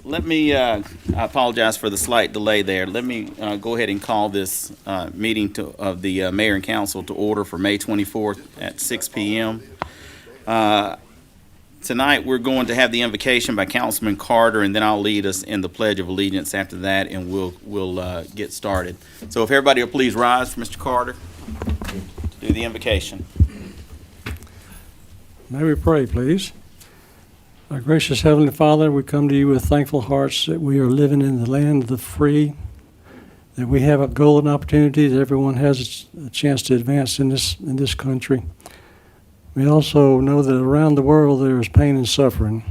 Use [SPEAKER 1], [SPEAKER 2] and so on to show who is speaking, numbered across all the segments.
[SPEAKER 1] Let me, I apologize for the slight delay there. Let me go ahead and call this meeting of the mayor and council to order for May 24th at 6 p.m. Tonight, we're going to have the invocation by Councilman Carter, and then I'll lead us in the Pledge of Allegiance after that, and we'll get started. So if everybody will please rise for Mr. Carter to do the invocation.
[SPEAKER 2] May we pray, please? Our gracious Heavenly Father, we come to you with thankful hearts that we are living in the land of the free, that we have a golden opportunity, that everyone has a chance to advance in this country. We also know that around the world there is pain and suffering.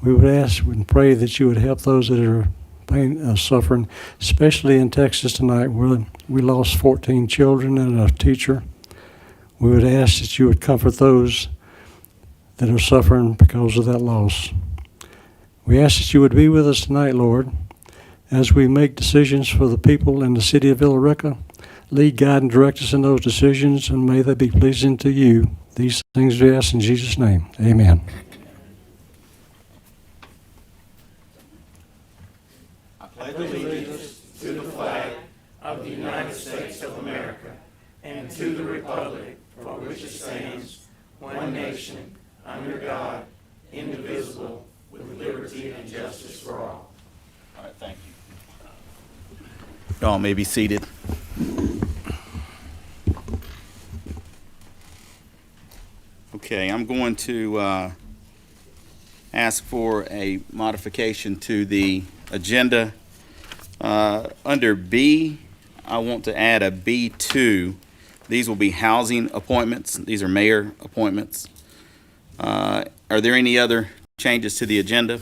[SPEAKER 2] We would ask and pray that you would help those that are suffering, especially in Texas tonight, where we lost 14 children and a teacher. We would ask that you would comfort those that are suffering because of that loss. We ask that you would be with us tonight, Lord, as we make decisions for the people in the city of Rica. Lead, guide, and direct us in those decisions, and may they be pleasing to you. These things we ask in Jesus' name. Amen.
[SPEAKER 3] I pledge allegiance to the flag of the United States of America and to the republic for which it stands, one nation, under God, indivisible, with liberty and justice for all.
[SPEAKER 1] All right, thank you. Y'all may be seated. Okay, I'm going to ask for a modification to the agenda. Under B, I want to add a B2. These will be housing appointments. These are mayor appointments. Are there any other changes to the agenda?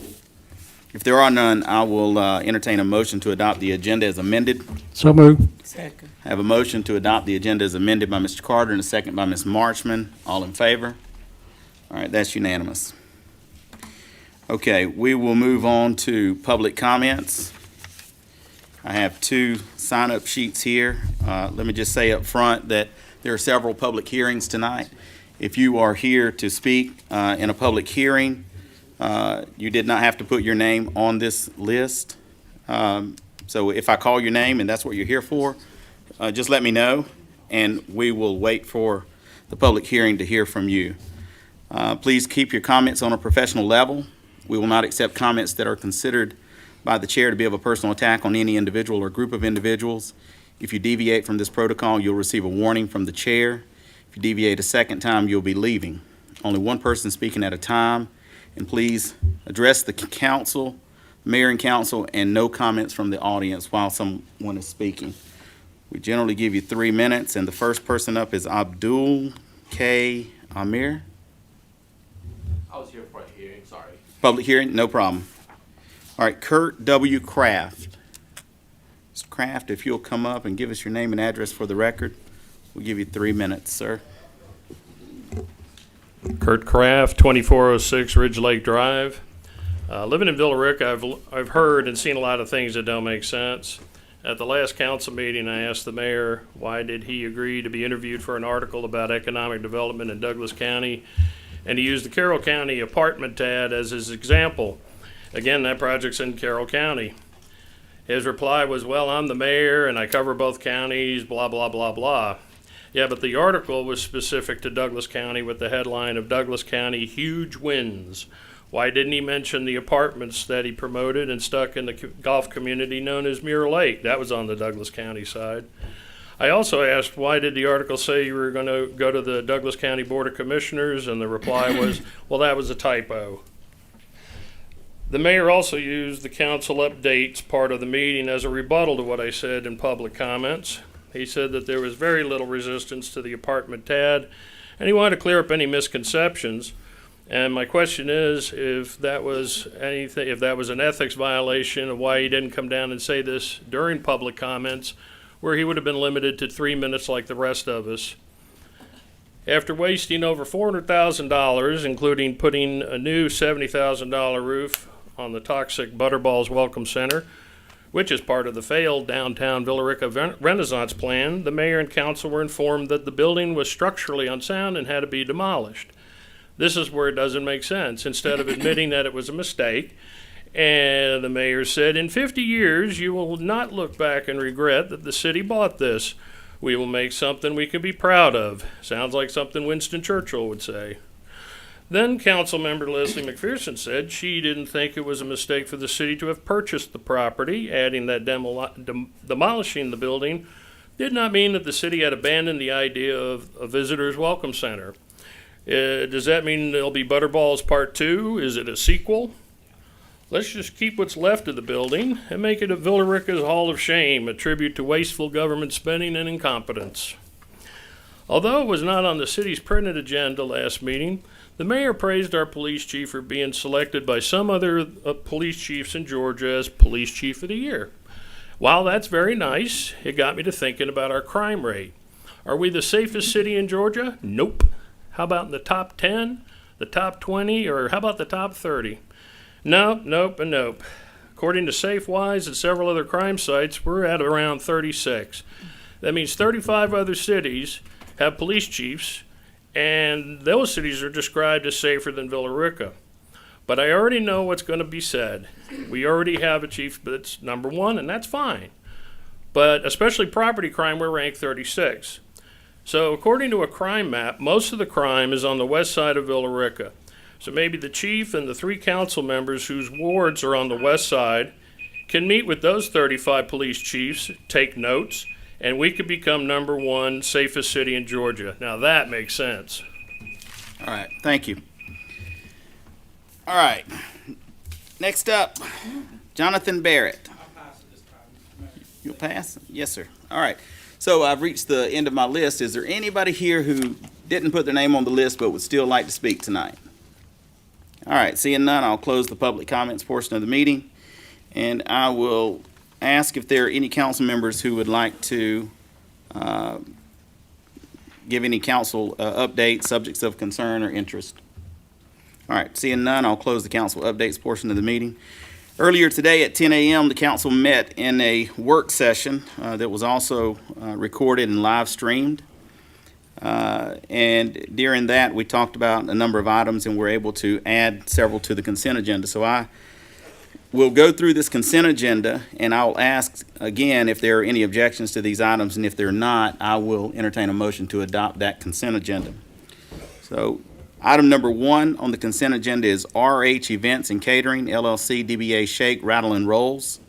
[SPEAKER 1] If there are none, I will entertain a motion to adopt the agenda as amended.
[SPEAKER 2] So moved.
[SPEAKER 3] Second.
[SPEAKER 1] I have a motion to adopt the agenda as amended by Mr. Carter and a second by Ms. Marchman. All in favor? All right, that's unanimous. Okay, we will move on to public comments. I have two sign-up sheets here. Let me just say up front that there are several public hearings tonight. If you are here to speak in a public hearing, you did not have to put your name on this list. So if I call your name and that's what you're here for, just let me know, and we will wait for the public hearing to hear from you. Please keep your comments on a professional level. We will not accept comments that are considered by the chair to be of a personal attack on any individual or group of individuals. If you deviate from this protocol, you'll receive a warning from the chair. If you deviate a second time, you'll be leaving. Only one person speaking at a time. And please address the council, mayor and council, and no comments from the audience while someone is speaking. We generally give you 3 minutes, and the first person up is Abdul K. Amir.
[SPEAKER 4] I was here for a hearing, sorry.
[SPEAKER 1] Public hearing, no problem. All right, Kurt W. Kraft. Mr. Kraft, if you'll come up and give us your name and address for the record, we'll give you 3 minutes, sir.
[SPEAKER 5] Kurt Kraft, 2406 Ridge Lake Drive. Living in Villa Rica, I've heard and seen a lot of things that don't make sense. At the last council meeting, I asked the mayor why did he agree to be interviewed for an article about economic development in Douglas County, and he used the Carroll County apartment ad as his example. Again, that project's in Carroll County. His reply was, well, I'm the mayor and I cover both counties, blah, blah, blah, blah. Yeah, but the article was specific to Douglas County with the headline of Douglas County Huge Wins. Why didn't he mention the apartments that he promoted and stuck in the golf community known as Mirror Lake? That was on the Douglas County side. I also asked, why did the article say you were going to go to the Douglas County Board of Commissioners? And the reply was, well, that was a typo. The mayor also used the council updates part of the meeting as a rebuttal to what I said in public comments. He said that there was very little resistance to the apartment ad, and he wanted to clear up any misconceptions. And my question is, if that was an ethics violation, of why he didn't come down and say this during public comments, where he would have been limited to 3 minutes like the rest of us. After wasting over $400,000, including putting a new $70,000 roof on the toxic Butterballs Welcome Center, which is part of the failed downtown Villa Rica Renaissance plan, the mayor and council were informed that the building was structurally unsound and had to be demolished. This is where it doesn't make sense. Instead of admitting that it was a mistake And the mayor said, in 50 years, you will not look back and regret that the city bought this. We will make something we can be proud of. Sounds like something Winston Churchill would say. Then Councilmember Leslie McPherson said she didn't think it was a mistake for the city to have purchased the property, adding that demolishing the building did not mean that the city had abandoned the idea of a visitor's welcome center. Does that mean there'll be Butterballs Part 2? Is it a sequel? Let's just keep what's left of the building and make it a Villa Rica's Hall of Shame, a tribute to wasteful government spending and incompetence. Although it was not on the city's printed agenda last meeting, the mayor praised our police chief for being selected by some other police chiefs in Georgia as Police Chief of the Year. While that's very nice, it got me to thinking about our crime rate. Are we the safest city in Georgia? Nope. How about in the top 10, the top 20, or how about the top 30? No, nope, and nope. According to SafeWise and several other crime sites, we're at around 36. That means 35 other cities have police chiefs, and those cities are described as safer than Villa Rica. But I already know what's going to be said. We already have a chief that's number one, and that's fine. But especially property crime, we're ranked 36. So according to a crime map, most of the crime is on the west side of Villa Rica. So maybe the chief and the 3 council members whose wards are on the west side can meet with those 35 police chiefs, take notes, and we could become number 1 safest city in Georgia. Now that makes sense.
[SPEAKER 1] All right, thank you. All right, next up, Jonathan Barrett. You'll pass? Yes, sir. All right, so I've reached the end of my list. Is there anybody here who didn't put their name on the list but would still like to speak tonight? All right, seeing none, I'll close the public comments portion of the meeting, and I will ask if there are any council members who would like to give any council updates, subjects of concern or interest. All right, seeing none, I'll close the council updates portion of the meeting. Earlier today at 10 a.m., the council met in a work session that was also recorded and live streamed. And during that, we talked about a number of items and were able to add several to the consent agenda. So I will go through this consent agenda, and I'll ask again if there are any objections to these items, and if there are not, I will entertain a motion to adopt that consent agenda. So item number 1 on the consent agenda is RH Events and Catering, LLC, DBA Shake, Rattle and Rolls.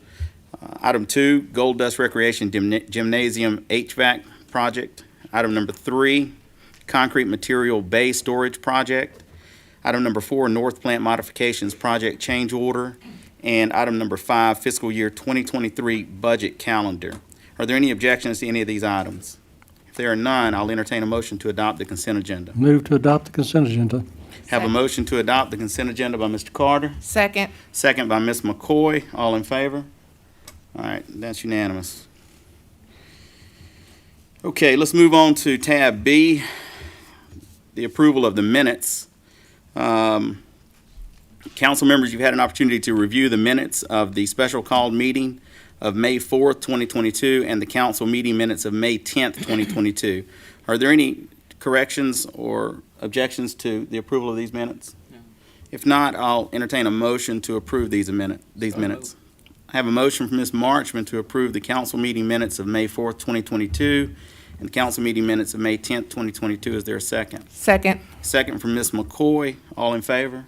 [SPEAKER 1] Item 2, Gold Dust Recreation Gymnasium HVAC project. Item number 3, Concrete Material Bay Storage Project. Item number 4, North Plant Modifications Project Change Order. And item number 5, Fiscal Year 2023 Budget Calendar. Are there any objections to any of these items? If there are none, I'll entertain a motion to adopt the consent agenda.
[SPEAKER 2] Move to adopt the consent agenda.
[SPEAKER 1] Have a motion to adopt the consent agenda by Mr. Carter.
[SPEAKER 6] Second.
[SPEAKER 1] Second by Ms. McCoy. All in favor? All right, that's unanimous. Okay, let's move on to tab B, the approval of the minutes. Council members, you've had an opportunity to review the minutes of the special called meeting of May 4th, 2022, and the council meeting minutes of May 10th, 2022. Are there any corrections or objections to the approval of these minutes? No. If not, I'll entertain a motion to approve these minutes. I have a motion from Ms. Marchman to approve the council meeting minutes of May 4th, 2022, and the council meeting minutes of May 10th, 2022. Is there a second?
[SPEAKER 6] Second.
[SPEAKER 1] Second from Ms. McCoy. All in favor?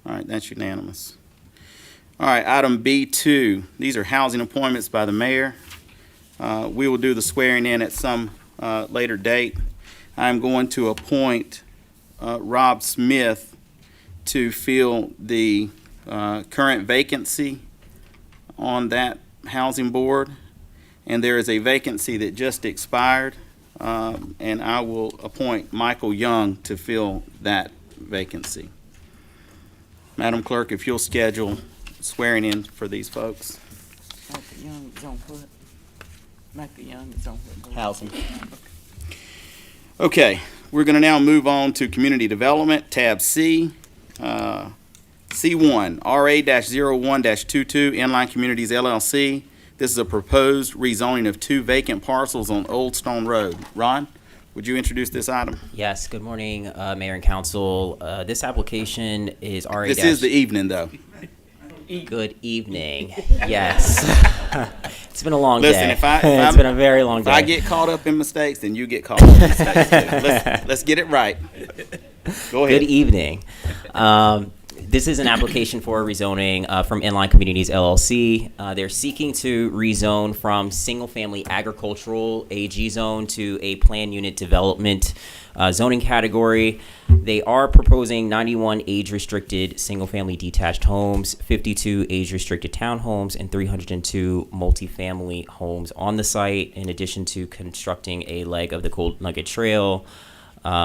[SPEAKER 1] All right, that's unanimous. All right, item B2. These are housing appointments by the mayor. We will do the swearing in at some later date. I'm going to appoint Rob Smith to fill the current vacancy on that housing board. And there is a vacancy that just expired, and I will appoint Michael Young to fill that vacancy. Madam Clerk, if you'll schedule swearing in for these folks.
[SPEAKER 6] Michael Young is on foot. Michael Young is on foot.
[SPEAKER 1] Housing. Okay, we're going to now move on to community development, tab C. C1, RA-01-22, Inline Communities LLC. This is a proposed rezoning of 2 vacant parcels on Old Stone Road. Ron, would you introduce this item?
[SPEAKER 7] Yes, good morning, Mayor and Council. This application is RA-
[SPEAKER 1] This is the evening, though.
[SPEAKER 7] Good evening. Yes. It's been a long
[SPEAKER 1] Listen,
[SPEAKER 7] day.
[SPEAKER 1] if I- if
[SPEAKER 7] It's
[SPEAKER 1] I'm-
[SPEAKER 7] been a very long
[SPEAKER 1] If
[SPEAKER 7] day.
[SPEAKER 1] I get caught up in mistakes, then you get caught up in mistakes too. Let's get it right. Go ahead.
[SPEAKER 7] Good evening. This is an application for a rezoning from Inline Communities LLC. They're seeking to rezone from single-family agricultural AG zone to a planned unit development zoning category. They are proposing 91 age-restricted single-family detached homes, 52 age-restricted townhomes, and 302 multifamily homes on the site, in addition to constructing a leg of the Gold Nugget Trail,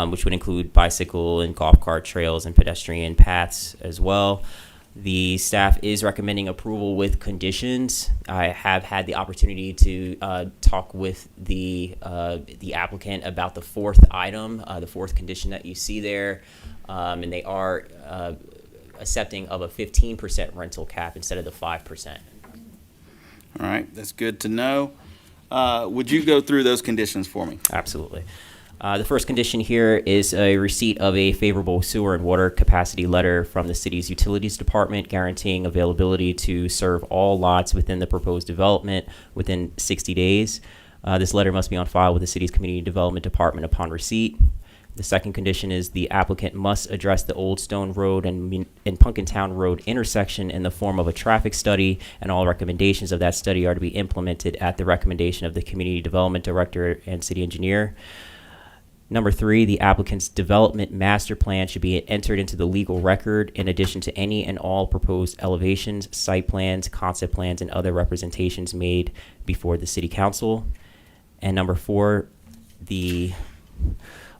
[SPEAKER 7] which would include bicycle and golf cart trails and pedestrian paths as well. The staff is recommending approval with conditions. I have had the opportunity to talk with the applicant about the fourth item, the fourth condition that you see there, and they are accepting of a 15% rental cap instead of the 5%.
[SPEAKER 1] All right, that's good to know. Would you go through those conditions for me?
[SPEAKER 7] Absolutely. The first condition here is a receipt of a favorable sewer and water capacity letter from the city's utilities department guaranteeing availability to serve all lots within the proposed development within 60 days. This letter must be on file with the city's community development department upon receipt. The second condition is the applicant must address the Old Stone Road and Punkintown Road intersection in the form of a traffic study, and all recommendations of that study are to be implemented at the recommendation of the community development director and city engineer. Number 3, the applicant's development master plan should be entered into the legal record in addition to any and all proposed elevations, site plans, concept plans, and other representations made before the city council. And number 4, the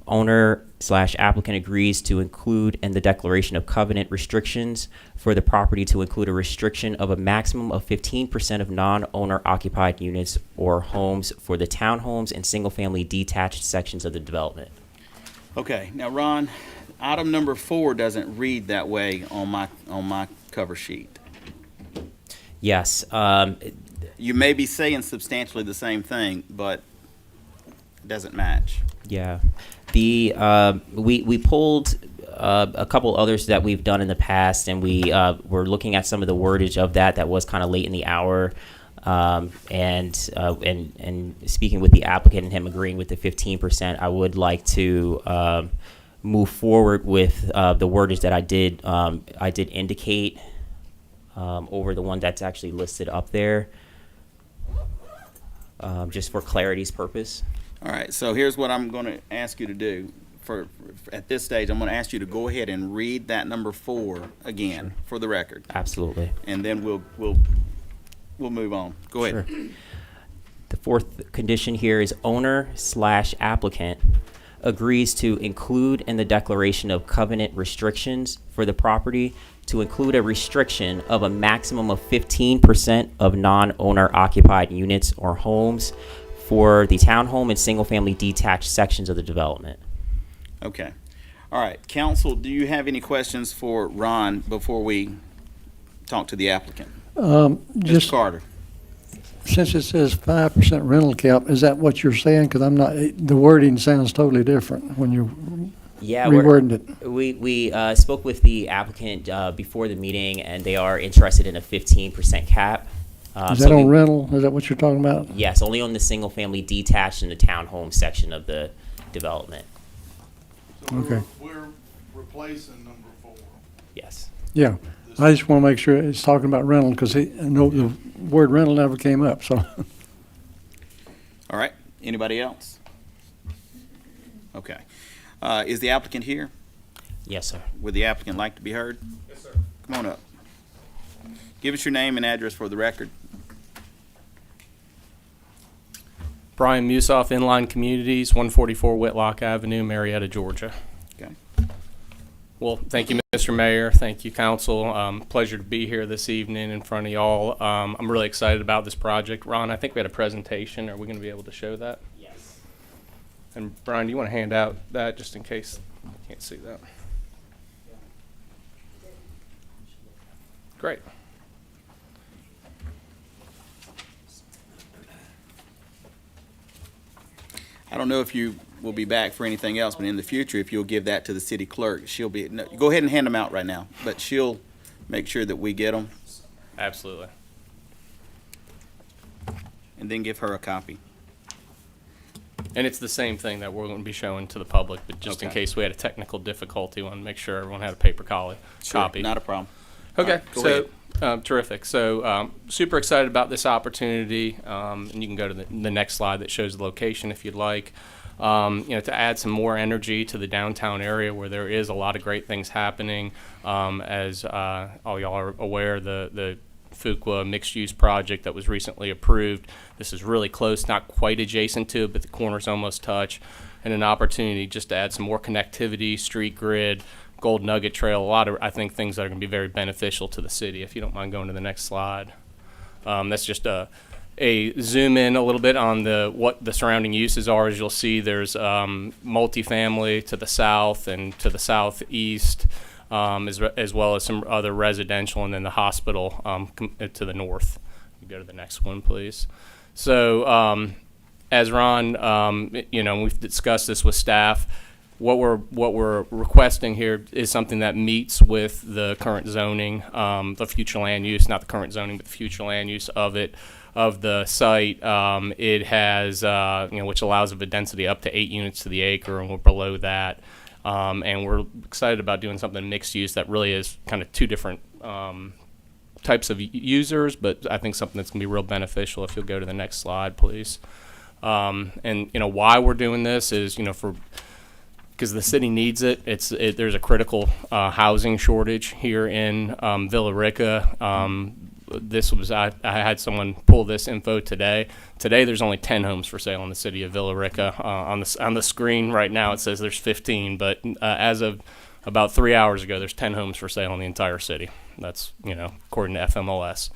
[SPEAKER 7] owner/applicant agrees to include in the declaration of covenant restrictions for the property to include a restriction of a maximum of 15% of non-owner occupied units or homes for the townhomes and single-family detached sections of the development.
[SPEAKER 1] Okay, now Ron, item number 4 doesn't read that way on my cover sheet.
[SPEAKER 7] Yes,
[SPEAKER 1] You may be saying substantially the same thing, but it doesn't match.
[SPEAKER 7] yeah. We pulled a couple others that we've done in the past, and we were looking at some of the wordage of that was kind of late in the hour, and speaking with the applicant and him agreeing with the 15%, I would like to move forward with the wordage that I did indicate over the one that's actually listed up there, just for clarity's purpose.
[SPEAKER 1] All right, so here's what I'm going to ask you to do. For at this stage, I'm going to ask you to go ahead and read that number 4 again for the record,
[SPEAKER 7] Absolutely.
[SPEAKER 1] and then we'll move on. Go ahead.
[SPEAKER 7] Sure. The fourth condition here is owner/applicant agrees to include in the declaration of covenant restrictions for the property to include a restriction of a maximum of 15% of non-owner occupied units or homes for the townhome and single-family detached sections of the development.
[SPEAKER 1] Okay. All right, council, do you have any questions for Ron before we talk to the applicant? Mr.
[SPEAKER 2] Just
[SPEAKER 1] Carter.
[SPEAKER 2] since it says 5% rental cap, is that what you're saying? Because I'm not, the wording sounds totally different when you're
[SPEAKER 7] Yeah,
[SPEAKER 2] rewording it.
[SPEAKER 7] we spoke with the applicant before the meeting, and they are interested in a 15% cap.
[SPEAKER 2] Is
[SPEAKER 7] so
[SPEAKER 2] that on
[SPEAKER 7] we-
[SPEAKER 2] rental? Is that what you're talking about?
[SPEAKER 7] Yes, only on the single-family detached and the townhome section of the development.
[SPEAKER 8] So
[SPEAKER 2] Okay.
[SPEAKER 8] we're replacing number 4.
[SPEAKER 7] Yes.
[SPEAKER 2] Yeah. I just want to make sure it's talking about rental because I know the word rental never came up, so.
[SPEAKER 1] All right, anybody else? Okay. Is the applicant here?
[SPEAKER 7] Yes, sir.
[SPEAKER 1] Would the applicant like to be heard?
[SPEAKER 8] Yes, sir.
[SPEAKER 1] Come on up. Give us your name and address for the record.
[SPEAKER 9] Brian Musoff, Inline Communities, 144 Whitlock Avenue, Marietta, Georgia.
[SPEAKER 1] Okay.
[SPEAKER 9] Well, thank you, Mr. Mayor. Thank you, council. Pleasure to be here this evening in front of y'all. I'm really excited about this project. Ron, I think we had a presentation. Are we going to be able to show that?
[SPEAKER 7] Yes.
[SPEAKER 9] And Brian, do you want to hand out that just in case you can't see that? Great.
[SPEAKER 1] I don't know if you will be back for anything else, but in the future, if you'll give that to the city clerk, she'll be, no, go ahead and hand them out right now, but she'll make sure that we get them.
[SPEAKER 9] Absolutely.
[SPEAKER 1] And then give her a copy.
[SPEAKER 9] And it's the same thing that we're going to be showing to the public, but just in
[SPEAKER 1] Okay.
[SPEAKER 9] case we had a technical difficulty, we want to make sure everyone had a paper copy.
[SPEAKER 1] Not a problem.
[SPEAKER 9] Okay,
[SPEAKER 1] Alright, go
[SPEAKER 9] so terrific. So super excited about this opportunity, and you can go to the next slide that shows the location if you'd like. To add some more energy to the downtown area where there is a lot of great things happening. As all y'all are aware, the Fuqua mixed-use project that was recently approved. This is really close, not quite adjacent to it, but the corners almost touch. And an opportunity just to add some more connectivity, street grid, Gold Nugget Trail, a lot of, I think, things that are going to be very beneficial to the city. If you don't mind going to the next slide. That's just a zoom in a little bit on what the surrounding uses are. As you'll see, there's multifamily to the south and to the southeast, as well as some other residential, and then the hospital to the north. You go to the next one, please. So, as Ron, we've discussed this with staff. What we're requesting here is something that meets with the current zoning, the future land use, not the current zoning, but the future land use of the site. It has, which allows of a density up to 8 units to the acre, and we're below that. And we're excited about doing something mixed use that really is kind of two different types of users, but I think something that's going to be real beneficial. If you'll go to the next slide, please. And why we're doing this is, because the city needs it. There's a critical housing shortage here in Villa Rica. I had someone pull this info today. Today there's only 10 homes for sale in the city of Villa Rica. On the screen right now it says there's 15, but as of about 3 hours ago there's 10 homes for sale in the entire city. That's according to FMLS.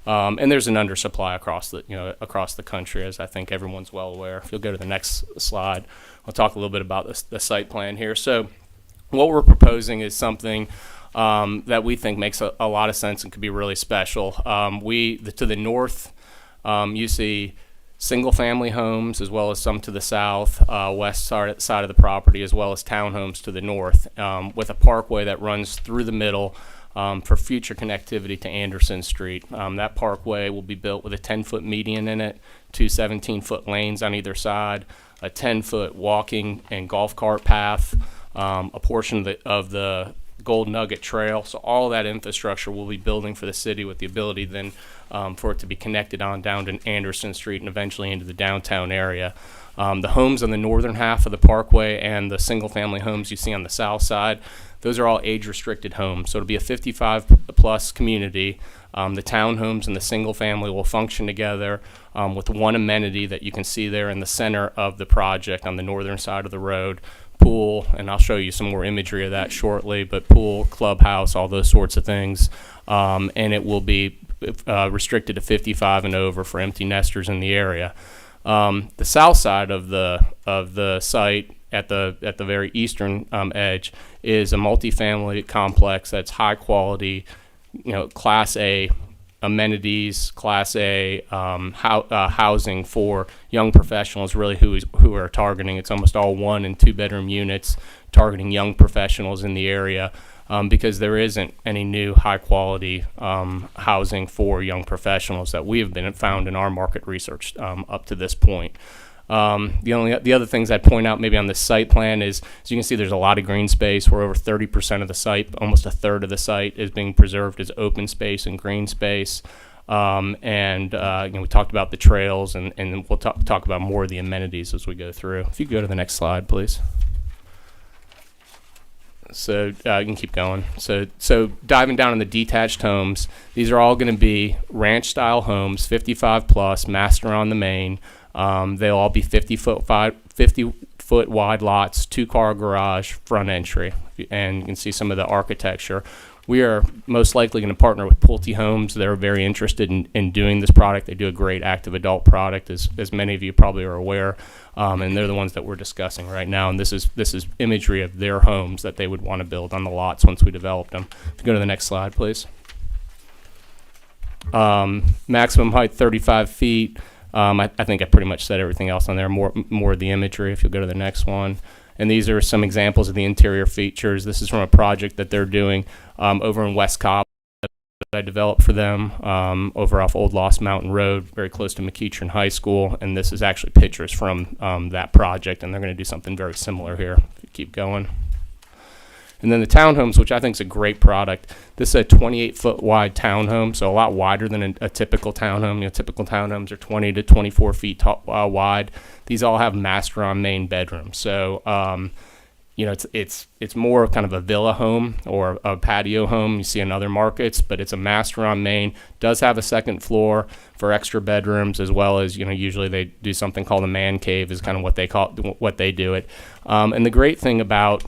[SPEAKER 9] And there's an undersupply across the country, as I think everyone's well aware. If you'll go to the next slide, I'll talk a little bit about the site plan here. So what we're proposing is something that we think makes a lot of sense and could be really special. To the north, you see single-family homes, as well as some to the south, west side of the property, as well as townhomes to the north, with a parkway that runs through the middle for future connectivity to Anderson Street. That parkway will be built with a 10-foot median in it, 2 17-foot lanes on either side, a 10-foot walking and golf cart path, a portion of the Gold Nugget Trail. So all of that infrastructure will be building for the city, with the ability then for it to be connected on down to Anderson Street and eventually into the downtown area. The homes on the northern half of the parkway and the single-family homes you see on the south side, those are all age-restricted homes. So it'll be a 55-plus community. The townhomes and the single-family will function together with one amenity that you can see there in the center of the project on the northern side of the road. Pool, and I'll show you some more imagery of that shortly, but pool, clubhouse, all those sorts of things. And it will be restricted to 55 and over for empty nesters in the area. The south side of the site at the very eastern edge is a multifamily complex that's high quality, Class A amenities, Class A housing for young professionals, really who are targeting. It's almost all 1 and 2 bedroom units targeting young professionals in the area, because there isn't any new high quality housing for young professionals that we have been found in our market research up to this point. The other things I'd point out maybe on the site plan is, as you can see, there's a lot of green space. Where over 30% of the site, almost a third of the site, is being preserved as open space and green space. We talked about the trails, and we'll talk about more of the amenities as we go through. If you go to the next slide, please. So you can keep going. So diving down in the detached homes, these are all going to be ranch-style homes, 55 plus, master on the main. They'll all be 50-foot wide lots, 2-car garage, front entry, and you can see some of the architecture. We are most likely going to partner with Pulte Homes. They're very interested in doing this product. They do a great active adult product, as many of you probably are aware, and they're the ones that we're discussing right now. And this is imagery of their homes that they would want to build on the lots once we develop them. If you go to the next slide, please. Maximum height 35 feet. I think I pretty much said everything else on there. More of the imagery. If you'll go to the next one. And these are some examples of the interior features. This is from a project that they're doing over in West Cobb. I developed for them over off Old Lost Mountain Road, very close to McEachern High School. And this is actually pictures from that project, and they're going to do something very similar here. If you keep going. And then the townhomes, which I think is a great product. This is a 28-foot wide townhome, so a lot wider than a typical townhome. You know, typical townhomes are 20 to 24 feet wide. These all have master on main bedrooms. So, you know, it's more kind of a villa home or a patio home you see in other markets, but it's a master on main. Does have a second floor for extra bedrooms, as well as, you know, usually they do something called a man cave is kind of what they do it. And the great thing about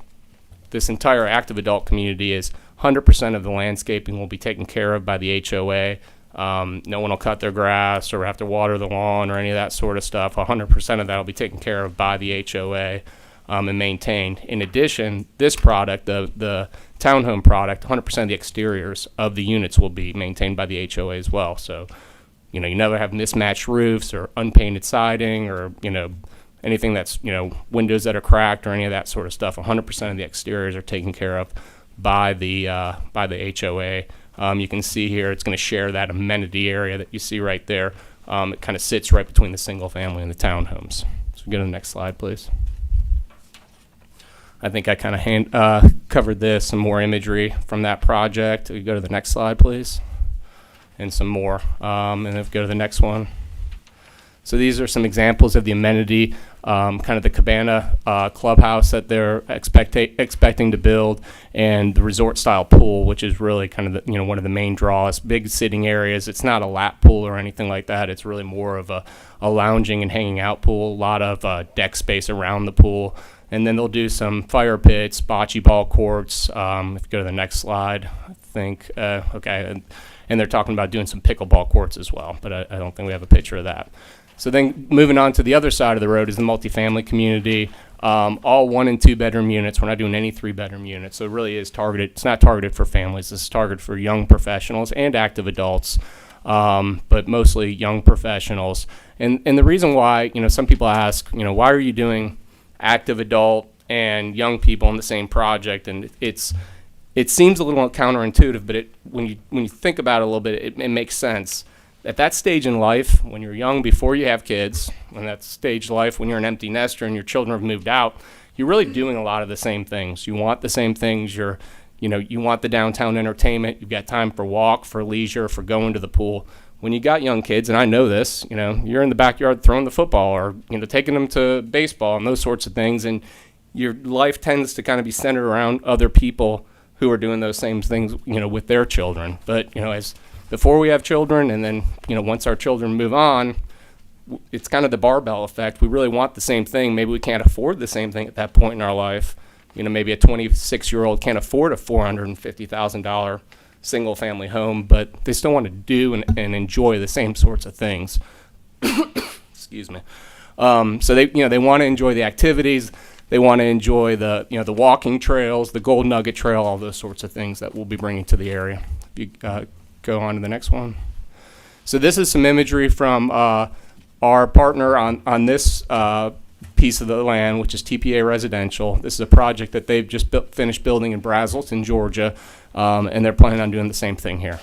[SPEAKER 9] this entire active adult community is 100% of the landscaping will be taken care of by the HOA. No one will cut their grass or have to water the lawn or any of that sort of stuff. 100% of that will be taken care of by the HOA and maintained. In addition, this product, the townhome product, 100% of the exteriors of the units will be maintained by the HOA as well. So, you know, you never have mismatched roofs or unpainted siding or, you know, anything that's, you know, windows that are cracked or any of that sort of stuff. 100% of the exteriors are taken care of by the HOA. You can see here it's going to share that amenity area that you see right there. It kind of sits right between the single family and the townhomes. So go to the next slide, please. I think I kind of covered this, some more imagery from that project. We go to the next slide, please, and some more. And then go to the next one. So these are some examples of the amenity, kind of the cabana clubhouse that they're expecting to build, and the resort-style pool, which is really kind of one of the main draws. Big sitting areas. It's not a lap pool or anything like that. It's really more of a lounging and hanging out pool. A lot of deck space around the pool, and then they'll do some fire pits, bocce ball courts. If you go to the next slide, I think okay, and they're talking about doing some pickleball courts as well, but I don't think we have a picture of that. So then moving on to the other side of the road is the multifamily community, all 1 and 2 bedroom units. We're not doing any 3-bedroom units. So it really is targeted. It's not targeted for families. It's targeted for young professionals and active adults, but mostly young professionals. And the reason why, you know, some people ask, you know, why are you doing active adult and young people in the same project? And it seems a little counterintuitive, but when you think about it a little bit, it makes sense. At that stage in life, when you're young before you have kids, when that stage of life when you're an empty nester and your children have moved out, you're really doing a lot of the same things. You want the same things. You want the downtown entertainment. You've got time for walk, for leisure, for going to the pool. When you got young kids, and I know this, you know, you're in the backyard throwing the football or, you know, taking them to baseball and those sorts of things, and your life tends to kind of be centered around other people who are doing those same things, you know, with their children. But, you know, as before we have children, and then, you know, once our children move on, it's kind of the barbell effect. We really want the same thing. Maybe we can't afford the same thing at that point in our life. You know, maybe a 26-year-old can't afford a $450,000 single-family home, but they still want to do and enjoy the same sorts of things. Excuse me. So they want to enjoy the activities. They want to enjoy the walking trails, the Gold Nugget Trail, all those sorts of things that we'll be bringing to the area. If you go on to the next one. So this is some imagery from our partner on this piece of the land, which is TPA Residential. This is a project that they've just finished building in Brazelton, Georgia, and they're planning on doing the same thing here.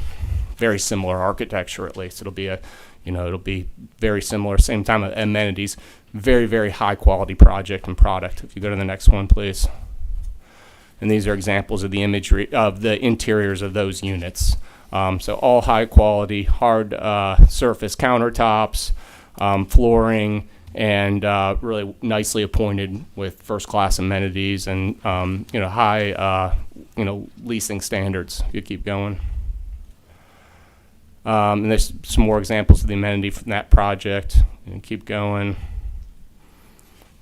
[SPEAKER 9] Very similar architecture, at least. It'll be very similar, same time of amenities. Very, very high quality project and product. If you go to the next one, please. And these are examples of the imagery of the interiors of those units. So all high quality, hard surface countertops, flooring, and really nicely appointed with first class amenities and high leasing standards. You keep going. And there's some more examples of the amenity from that project. And keep going.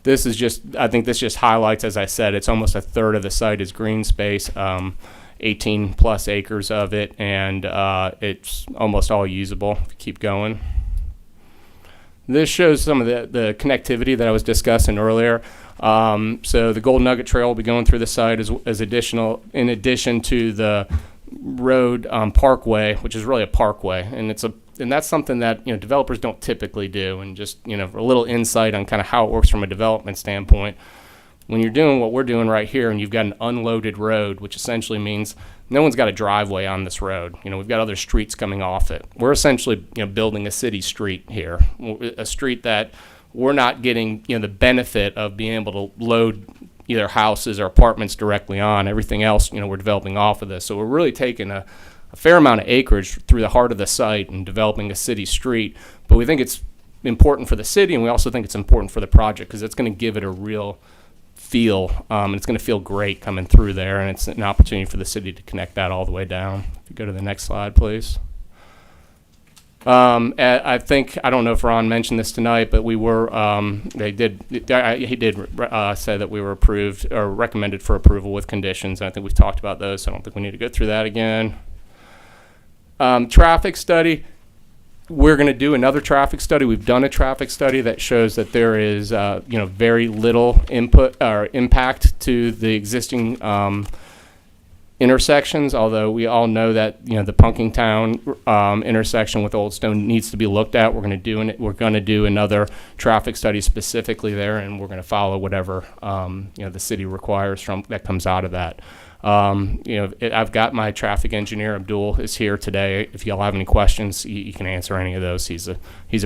[SPEAKER 9] I think this just highlights, as I said, it's almost a third of the site is green space, 18 plus acres of it, and it's almost all usable. If you keep going. This shows some of the connectivity that I was discussing earlier. So the Gold Nugget Trail will be going through the site as additional, in addition to the road parkway, which is really a parkway, and that's something that developers don't typically do. And just for a little insight on kind of how it works from a development standpoint, When you're doing what we're doing right here and you've got an unloaded road, which essentially means no one's got a driveway on this road. We've got other streets coming off it. We're essentially, building a city street here, a street that we're not getting, the benefit of being able to load either houses or apartments directly on. Everything else, we're developing off of this. So we're really taking a fair amount of acreage through the heart of the site and developing a city street. But we think it's important for the city, and we also think it's important for the project because it's going to give it a real feel, and it's going to feel great coming through there, and it's an opportunity for the city to connect that all the way down. If you go to the next slide, please. I think, I don't know if Ron mentioned this tonight, but we were, he did say that we were approved or recommended for approval with conditions, and I think we've talked about those, so I don't think we need to go through that again. Traffic study. We're going to do another traffic study. We've done a traffic study that shows that there is, very little input or impact to the existing intersections. Although we all know that the Punkintown intersection with Old Stone needs to be looked at. We're going to do another traffic study specifically there, and we're going to follow whatever the city requires that comes out of that. I've got my traffic engineer, Abdul, is here today. If y'all have any questions, he can answer any of those. He's a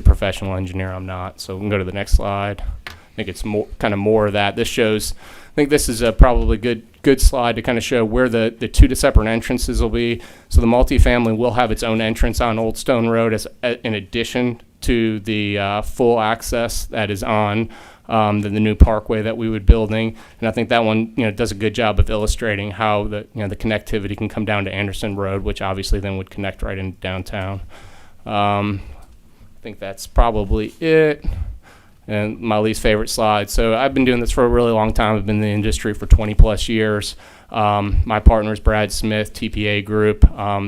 [SPEAKER 9] professional engineer. I'm not. So we can go to the next slide. I think it's more of that. This shows, I think this is a probably good slide to kind of show where the two separate entrances will be. So the multifamily will have its own entrance on Old Stone Road in addition to the full access that is on the new parkway that we would building, and I think that one does a good job of illustrating how the connectivity can come down to Anderson Road, which obviously then would connect right into downtown. I think that's probably it. And my least favorite slide. So I've been doing this for a really long time. I've been in the industry for 20 plus years. My partner is Brad Smith, TPA Group.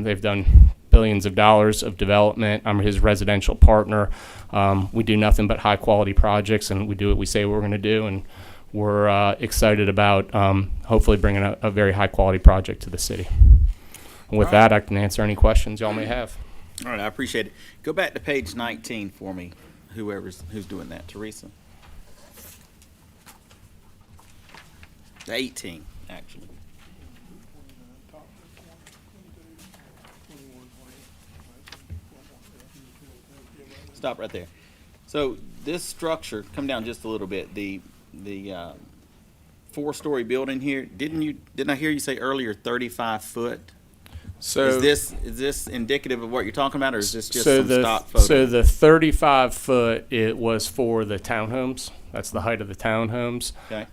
[SPEAKER 9] They've done billions of dollars of development. I'm his residential partner. We do nothing but high quality projects, and we do what we say we're going to do, and we're excited about hopefully bringing a very high quality project to the city. And with that, I can answer any questions y'all may have.
[SPEAKER 1] All right, I appreciate it. Go back to page 19 for me, who's doing that. Teresa? 18, actually. Stop right there. So this structure, come down just a little bit. The 4-story building here. Didn't I hear you say earlier 35 foot?
[SPEAKER 9] So
[SPEAKER 1] is this indicative of what you're talking about, or is this just some stock photo?
[SPEAKER 9] So the 35 foot, it was for the townhomes. That's the height of the townhomes.
[SPEAKER 1] Okay.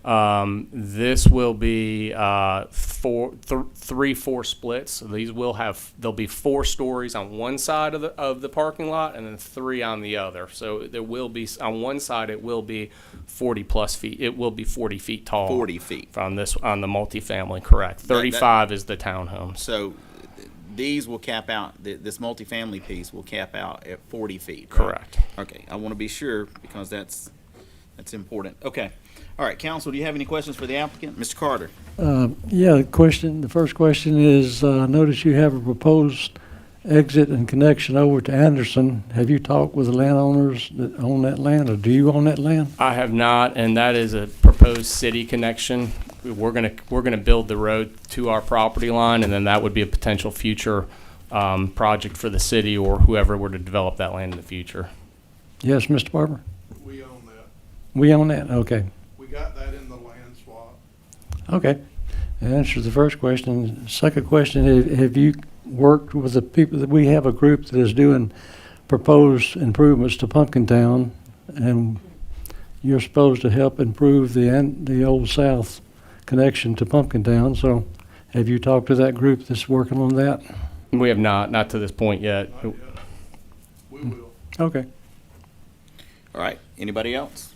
[SPEAKER 9] This will be 3-4 splits. So there'll be 4 stories on one side of the parking lot, and then 3 on the other. So there will be, on one side it will be 40 plus feet. It will be 40 feet tall.
[SPEAKER 1] 40 feet.
[SPEAKER 9] From this on the multifamily, correct. 35 is the townhomes.
[SPEAKER 1] So these will cap out, this multifamily piece will cap out at 40 feet. Right?
[SPEAKER 9] Correct.
[SPEAKER 1] Okay, I want to be sure because that's important. Okay. All right, council, do you have any questions for the applicant? Mr. Carter?
[SPEAKER 2] Yeah, the first question is, notice you have a proposed exit and connection over to Anderson. Have you talked with the landowners that own that land, or do you own that land?
[SPEAKER 9] I have not, and that is a proposed city connection. We're gonna build the road to our property line, and then that would be a potential future project for the city or whoever were to develop that land in the future.
[SPEAKER 2] Yes, Mr. Barber?
[SPEAKER 8] We own that.
[SPEAKER 2] We own that, okay.
[SPEAKER 8] We got that in the land swap.
[SPEAKER 2] Okay. That answers the first question. Second question, have you worked with the people that we have a group that is doing proposed improvements to Punkintown, and you're supposed to help improve the Old South connection to Punkintown. So have you talked to that group that's working on that?
[SPEAKER 9] We have not to this point yet.
[SPEAKER 8] Not yet. We will.
[SPEAKER 2] Okay.
[SPEAKER 1] All right, anybody else?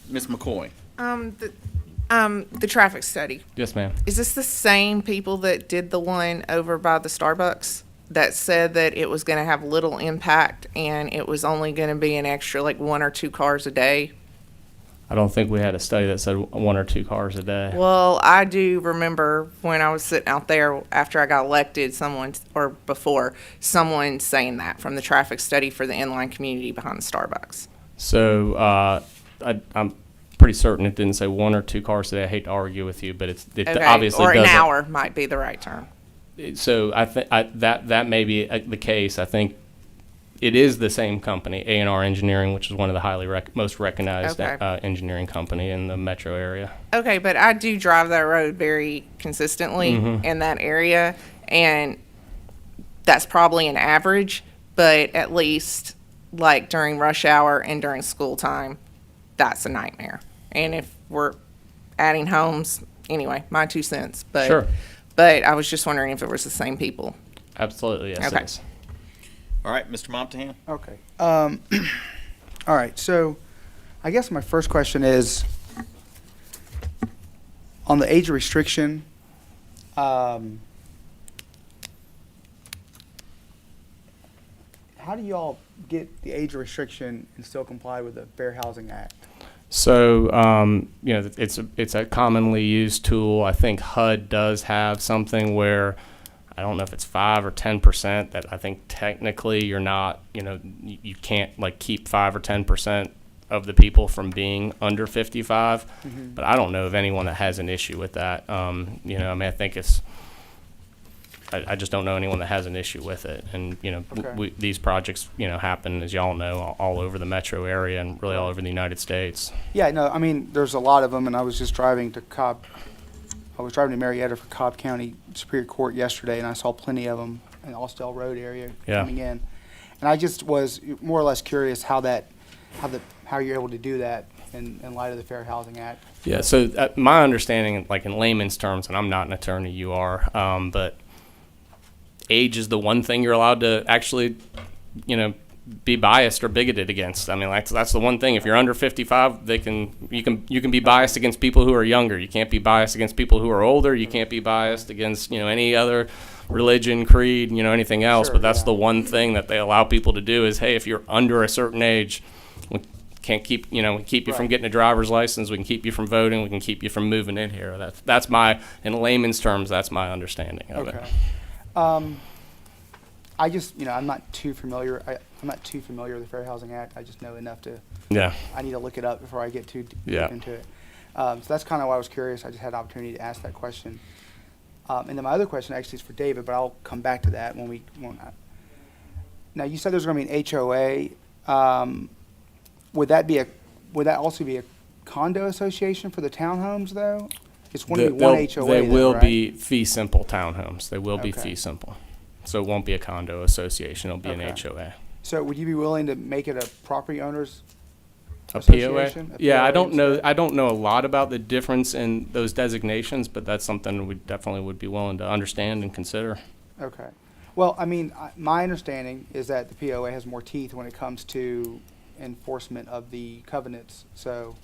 [SPEAKER 1] Ms. McCoy?
[SPEAKER 10] The traffic study.
[SPEAKER 9] Yes, ma'am.
[SPEAKER 10] Is this the same people that did the one over by the Starbucks that said that it was going to have little impact and it was only going to be an extra like 1 or 2 cars a day?
[SPEAKER 9] I don't think we had a study that said 1 or 2 cars a day.
[SPEAKER 10] Well, I do remember when I was sitting out there after I got elected, someone saying that from the traffic study for the inline community behind the Starbucks.
[SPEAKER 9] So I'm pretty certain it didn't say 1 or 2 cars today. I hate to argue with you, but it
[SPEAKER 10] Okay,
[SPEAKER 9] obviously
[SPEAKER 10] or an
[SPEAKER 9] doesn't.
[SPEAKER 10] hour might be the right term.
[SPEAKER 9] So I think that may be the case. I think it is the same company, A&R Engineering, which is one of the most recognized
[SPEAKER 10] Okay.
[SPEAKER 9] engineering company in the metro area.
[SPEAKER 10] Okay, but I do drive that road very consistently in that area, and that's probably an average, but at least like during rush hour and during school time, that's a nightmare. And if we're adding homes, anyway, my 2 cents. But,
[SPEAKER 9] Sure.
[SPEAKER 10] But I was just wondering if it was the same people.
[SPEAKER 9] Absolutely, yes,
[SPEAKER 10] Okay.
[SPEAKER 9] it is.
[SPEAKER 1] All right, Mr. Montahan?
[SPEAKER 11] Okay. All right. So, I guess my first question is on the age restriction. How do y'all get the age restriction and still comply with the Fair Housing Act?
[SPEAKER 9] So, it's a commonly used tool. I think HUD does have something where I don't know if it's 5 or 10% that I think technically you're not, you can't like keep 5 or 10% of the people from being under 55. But I don't know of anyone that has an issue with that. I think I just don't know anyone that has an issue with it. And,
[SPEAKER 11] Okay.
[SPEAKER 9] these projects, happen, as y'all know, all over the metro area and really all over the United States.
[SPEAKER 11] Yeah, no, I mean, there's a lot of them, and I was just driving to Marietta for Cobb County Superior Court yesterday, and I saw plenty of them in the Austell Road area
[SPEAKER 9] Yeah.
[SPEAKER 11] coming in. And I just was more or less curious how you're able to do that in light of the Fair Housing Act.
[SPEAKER 9] Yeah, so my understanding, like in layman's terms, and I'm not an attorney, you are, but age is the one thing you're allowed to actually, be biased or bigoted against. I mean, that's the one thing. If you're under 55, you can be biased against people who are younger. You can't be biased against people who are older. You can't be biased against any other religion, creed, anything else.
[SPEAKER 11] Sure,
[SPEAKER 9] But that's
[SPEAKER 11] yeah.
[SPEAKER 9] the one thing that they allow people to do is, hey, if you're under a certain age, we can't keep we can keep you from
[SPEAKER 11] Right.
[SPEAKER 9] getting a driver's license. We can keep you from voting. We can keep you from moving in here. That's my, in layman's terms, that's my understanding of it.
[SPEAKER 11] Okay. I just, I'm not too familiar. I'm not too familiar with the Fair Housing Act. I just know enough to.
[SPEAKER 9] Yeah.
[SPEAKER 11] I need to look it up before I get too deep
[SPEAKER 9] Yeah.
[SPEAKER 11] into it. So that's kind of why I was curious. I just had an opportunity to ask that question. And then my other question actually is for David, but I'll come back to that now you said there's going to be an HOA. Would that also be a condo association for the townhomes though? It's going to be one HOA.
[SPEAKER 9] They
[SPEAKER 11] then,
[SPEAKER 9] will
[SPEAKER 11] right?
[SPEAKER 9] be fee simple townhomes. They will be
[SPEAKER 11] Okay.
[SPEAKER 9] fee simple. So it won't be a condo association. It'll be an
[SPEAKER 11] Okay.
[SPEAKER 9] HOA.
[SPEAKER 11] So would you be willing to make it a property owners
[SPEAKER 9] A POA?
[SPEAKER 11] association? A
[SPEAKER 9] Yeah, I
[SPEAKER 11] POA
[SPEAKER 9] don't know.
[SPEAKER 11] instead?
[SPEAKER 9] I don't know a lot about the difference in those designations, but that's something we definitely would be willing to understand and consider.
[SPEAKER 11] Okay. Well, I mean, my understanding is that the POA has more teeth when it comes to enforcement of the covenants. So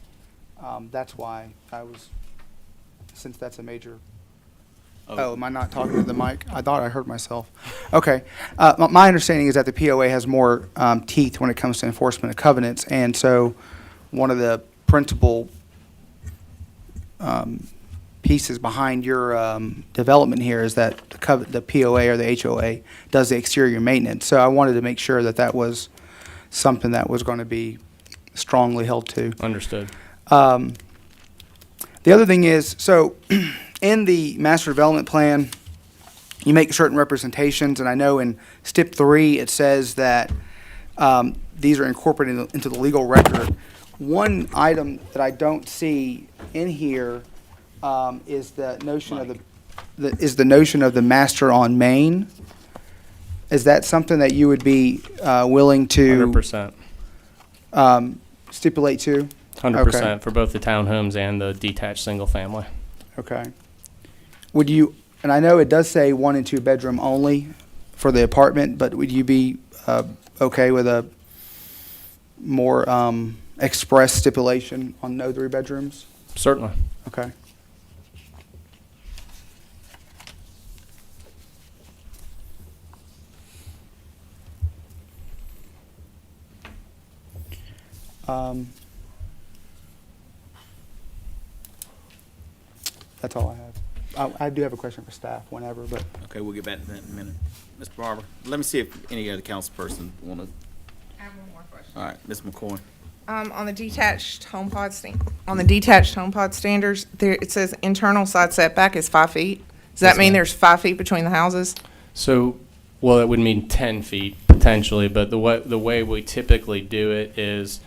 [SPEAKER 11] that's why since that's a major. Oh, am I not talking to the mic? I thought I heard myself. Okay. My understanding is that the POA has more teeth when it comes to enforcement of covenants. And so one of the principal pieces behind your development here is that the POA or the HOA does the exterior maintenance. So I wanted to make sure that that was something that was going to be strongly held to.
[SPEAKER 9] Understood.
[SPEAKER 11] The other thing is, so in the master development plan, you make certain representations, and I know in step 3 it says that these are incorporated into the legal record. One item that I don't see in here is the notion of the master on Main. Is that something that you would be willing to
[SPEAKER 9] 100%.
[SPEAKER 11] Stipulate to?
[SPEAKER 9] 100% for both the townhomes and the detached single family.
[SPEAKER 11] Okay. Would you, and I know it does say 1 and 2 bedroom only for the apartment, but would you be okay with a more express stipulation on no 3 bedrooms?
[SPEAKER 9] Certainly.
[SPEAKER 11] Okay. That's all I have. I do have a question for staff whenever, but
[SPEAKER 1] Okay, we'll get back to that in a minute. Mr. Barber, let me see if any other council person want to.
[SPEAKER 10] I have one more question.
[SPEAKER 1] All right, Ms. McCoy.
[SPEAKER 10] On the detached home pod standards, there, it says internal side setback is 5 feet. Does that
[SPEAKER 9] Yes,
[SPEAKER 10] mean
[SPEAKER 9] ma'am.
[SPEAKER 10] there's 5 feet between the houses?
[SPEAKER 9] So, well, it would mean 10 feet potentially, but the way we typically do it is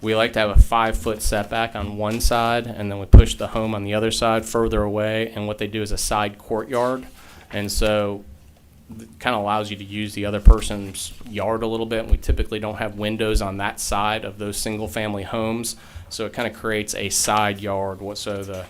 [SPEAKER 9] we like to have a 5-foot setback on one side, and then we push the home on the other side further away, and what they do is a side courtyard. And so kind of allows you to use the other person's yard a little bit. And we typically don't have windows on that side of those single-family homes, so it kind of creates a side yard. So the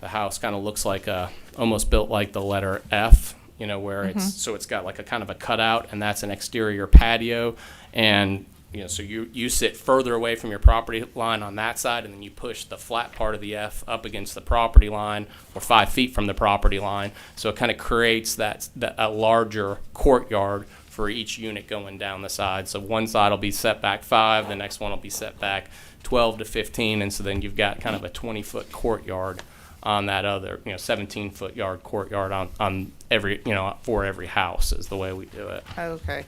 [SPEAKER 9] house kind of looks like almost built like the letter F, you know, where it's got like a kind of a cutout, and that's an exterior patio. And you know, so you sit further away from your property line on that side, and then you push the flat part of the F up against the property line, or 5 feet from the property line. So it kind of creates a larger courtyard for each unit going down the side. So one side will be set back 5, the next one will be set back 12 to 15, and so then you've got kind of a 20-foot courtyard on that other, 17-foot yard courtyard on every, for every house is the way we do it.
[SPEAKER 10] Okay.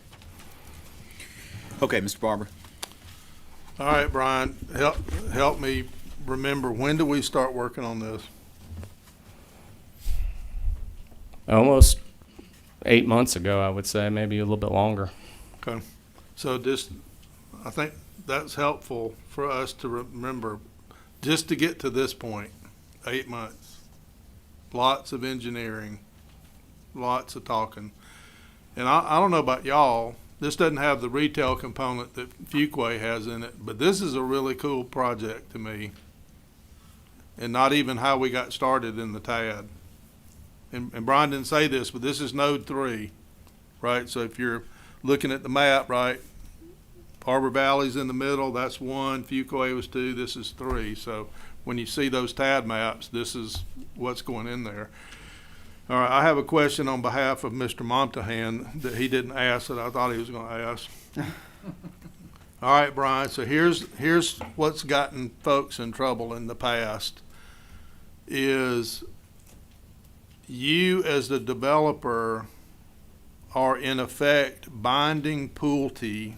[SPEAKER 1] Okay, Mr. Barber.
[SPEAKER 8] All right, Brian, help me remember, when do we start working on this?
[SPEAKER 9] Almost 8 months ago, I would say, maybe a little bit longer.
[SPEAKER 8] Okay, so I think that's helpful for us to remember, just to get to this point, 8 months. Lots of engineering, lots of talking. And I don't know about y'all, this doesn't have the retail component that Fuquay has in it, but this is a really cool project to me. And not even how we got started in the TAD. And Brian didn't say this, but this is node 3, right? So if you're looking at the map, right, Harbor Valley's in the middle, that's 1, Fuquay was 2, this is 3. So when you see those TAD maps, this is what's going in there. All right, I have a question on behalf of Mr. Montahan that he didn't ask that I thought he was going to ask. All right, Brian, so here's what's gotten folks in trouble in the past is you as the developer are in effect binding Pulte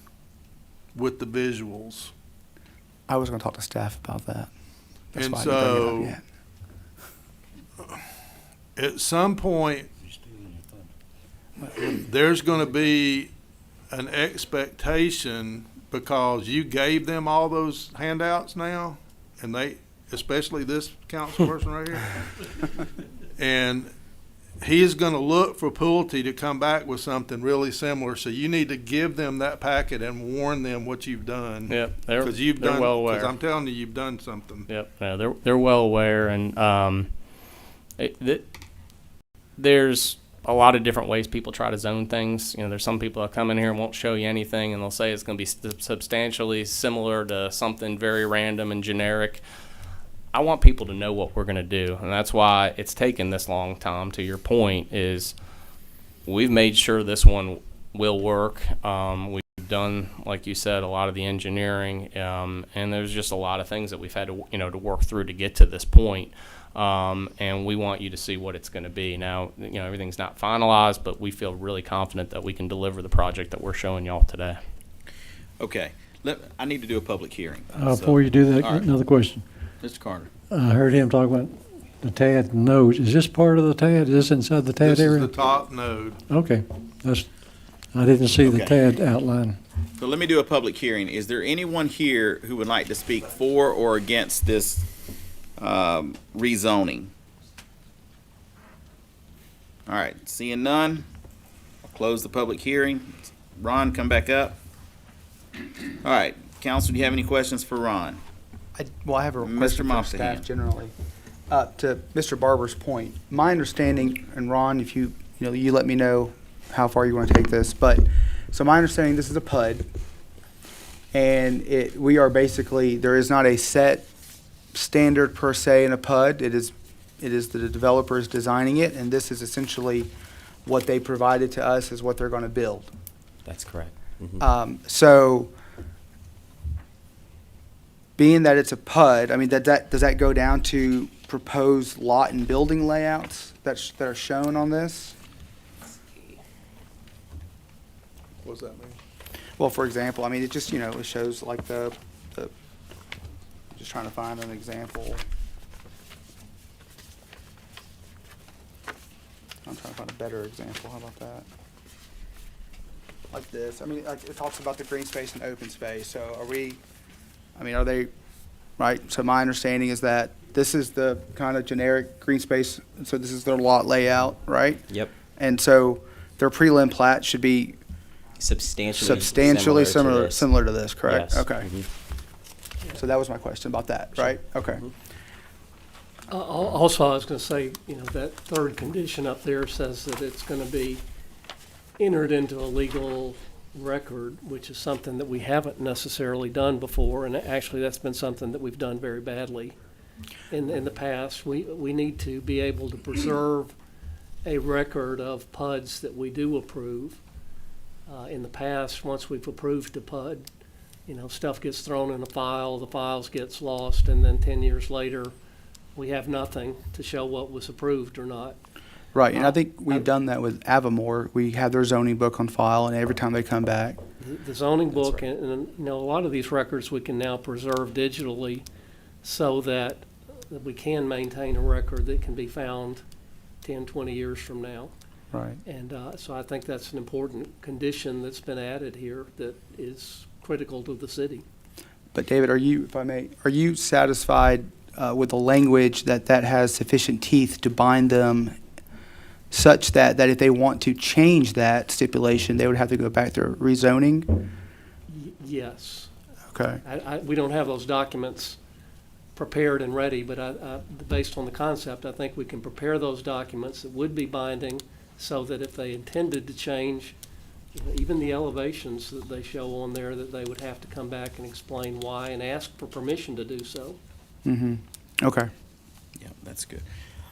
[SPEAKER 8] with the visuals.
[SPEAKER 11] I was going to talk to staff about that. That's
[SPEAKER 8] And
[SPEAKER 11] why I didn't bring it up
[SPEAKER 8] so
[SPEAKER 11] yet.
[SPEAKER 8] at some point, there's going to be an expectation because you gave them all those handouts now, and they, especially this council person right here, and he is going to look for Pulte to come back with something really similar. So you need to give them that packet and warn them what you've done.
[SPEAKER 9] Yep,
[SPEAKER 8] Because
[SPEAKER 9] they're well aware.
[SPEAKER 8] Because I'm telling you, you've done something.
[SPEAKER 9] Yep, no, they're well aware, and there's a lot of different ways people try to zone things. There's some people that come in here and won't show you anything, and they'll say it's going to be substantially similar to something very random and generic. I want people to know what we're going to do, and that's why it's taken this long time. To your point, is we've made sure this one will work. We've done, like you said, a lot of the engineering, and there's just a lot of things that we've had to, to work through to get to this point. And we want you to see what it's going to be. Now, everything's not finalized, but we feel really confident that we can deliver the project that we're showing y'all today.
[SPEAKER 1] Okay, I need to do a public hearing.
[SPEAKER 2] Before you do that,
[SPEAKER 1] all right.
[SPEAKER 2] another question.
[SPEAKER 1] Mr. Carter.
[SPEAKER 2] I heard him talk about the TAD nodes. Is this part of the TAD? Is this inside the TAD
[SPEAKER 8] This
[SPEAKER 2] area?
[SPEAKER 8] is the top node.
[SPEAKER 2] Okay, I didn't see the
[SPEAKER 1] Okay.
[SPEAKER 2] TAD outline.
[SPEAKER 1] So let me do a public hearing. Is there anyone here who would like to speak for or against this rezoning? All right, seeing none, I'll close the public hearing. Ron, come back up. All right, council, do you have any questions for Ron?
[SPEAKER 11] I have a
[SPEAKER 1] Mr.
[SPEAKER 11] question for
[SPEAKER 1] Montahan.
[SPEAKER 11] staff generally. To Mr. Barber's point, my understanding, and Ron, if you let me know how far you want to take this, but so my understanding, this is a PUD, and we are basically, there is not a set standard per se in a PUD. It is the developers designing it, and this is essentially what they provided to us is what they're going to build.
[SPEAKER 7] That's correct. Mm-hmm.
[SPEAKER 11] So being that it's a PUD, I mean, does that go down to proposed lot and building layouts that are shown on this?
[SPEAKER 8] What does that mean?
[SPEAKER 11] Well, for example, I mean, it just, it shows like the just trying to find an example. I'm trying to find a better example. How about that? Like this. I mean, like it talks about the green space and open space. So are they, right? So my understanding is that this is the kind of generic green space. So this is their lot layout, right?
[SPEAKER 7] Yep.
[SPEAKER 11] And so their prelim plat should be
[SPEAKER 7] Substantially
[SPEAKER 11] similar to this, correct?
[SPEAKER 7] Yes.
[SPEAKER 11] Okay. So that was my question about that, right? Okay.
[SPEAKER 2] Also, I was going to say, that third condition up there says that it's going to be entered into a legal record, which is something that we haven't necessarily done before, and actually that's been something that we've done very badly in the past. We need to be able to preserve a record of PUDs that we do approve. In the past, once we've approved a PUD, stuff gets thrown in a file, the files gets lost, and then 10 years later, we have nothing to show what was approved or not.
[SPEAKER 11] Right, and I think we've done that with Avamore. We have their zoning book on file, and every time they come back.
[SPEAKER 2] The zoning book, and a lot of these records we can now preserve digitally so that we can maintain a record that can be found 10, 20 years from now.
[SPEAKER 11] Right.
[SPEAKER 2] And so I think that's an important condition that's been added here that is critical to the city.
[SPEAKER 11] But David, if I may, are you satisfied with the language that has sufficient teeth to bind them such that if they want to change that stipulation, they would have to go back to rezoning?
[SPEAKER 2] Yes.
[SPEAKER 11] Okay.
[SPEAKER 2] We don't have those documents prepared and ready, but based on the concept, I think we can prepare those documents that would be binding so that if they intended to change even the elevations that they show on there, that they would have to come back and explain why and ask for permission to do so.
[SPEAKER 11] Mm-hmm. Okay.
[SPEAKER 1] Yeah, that's good.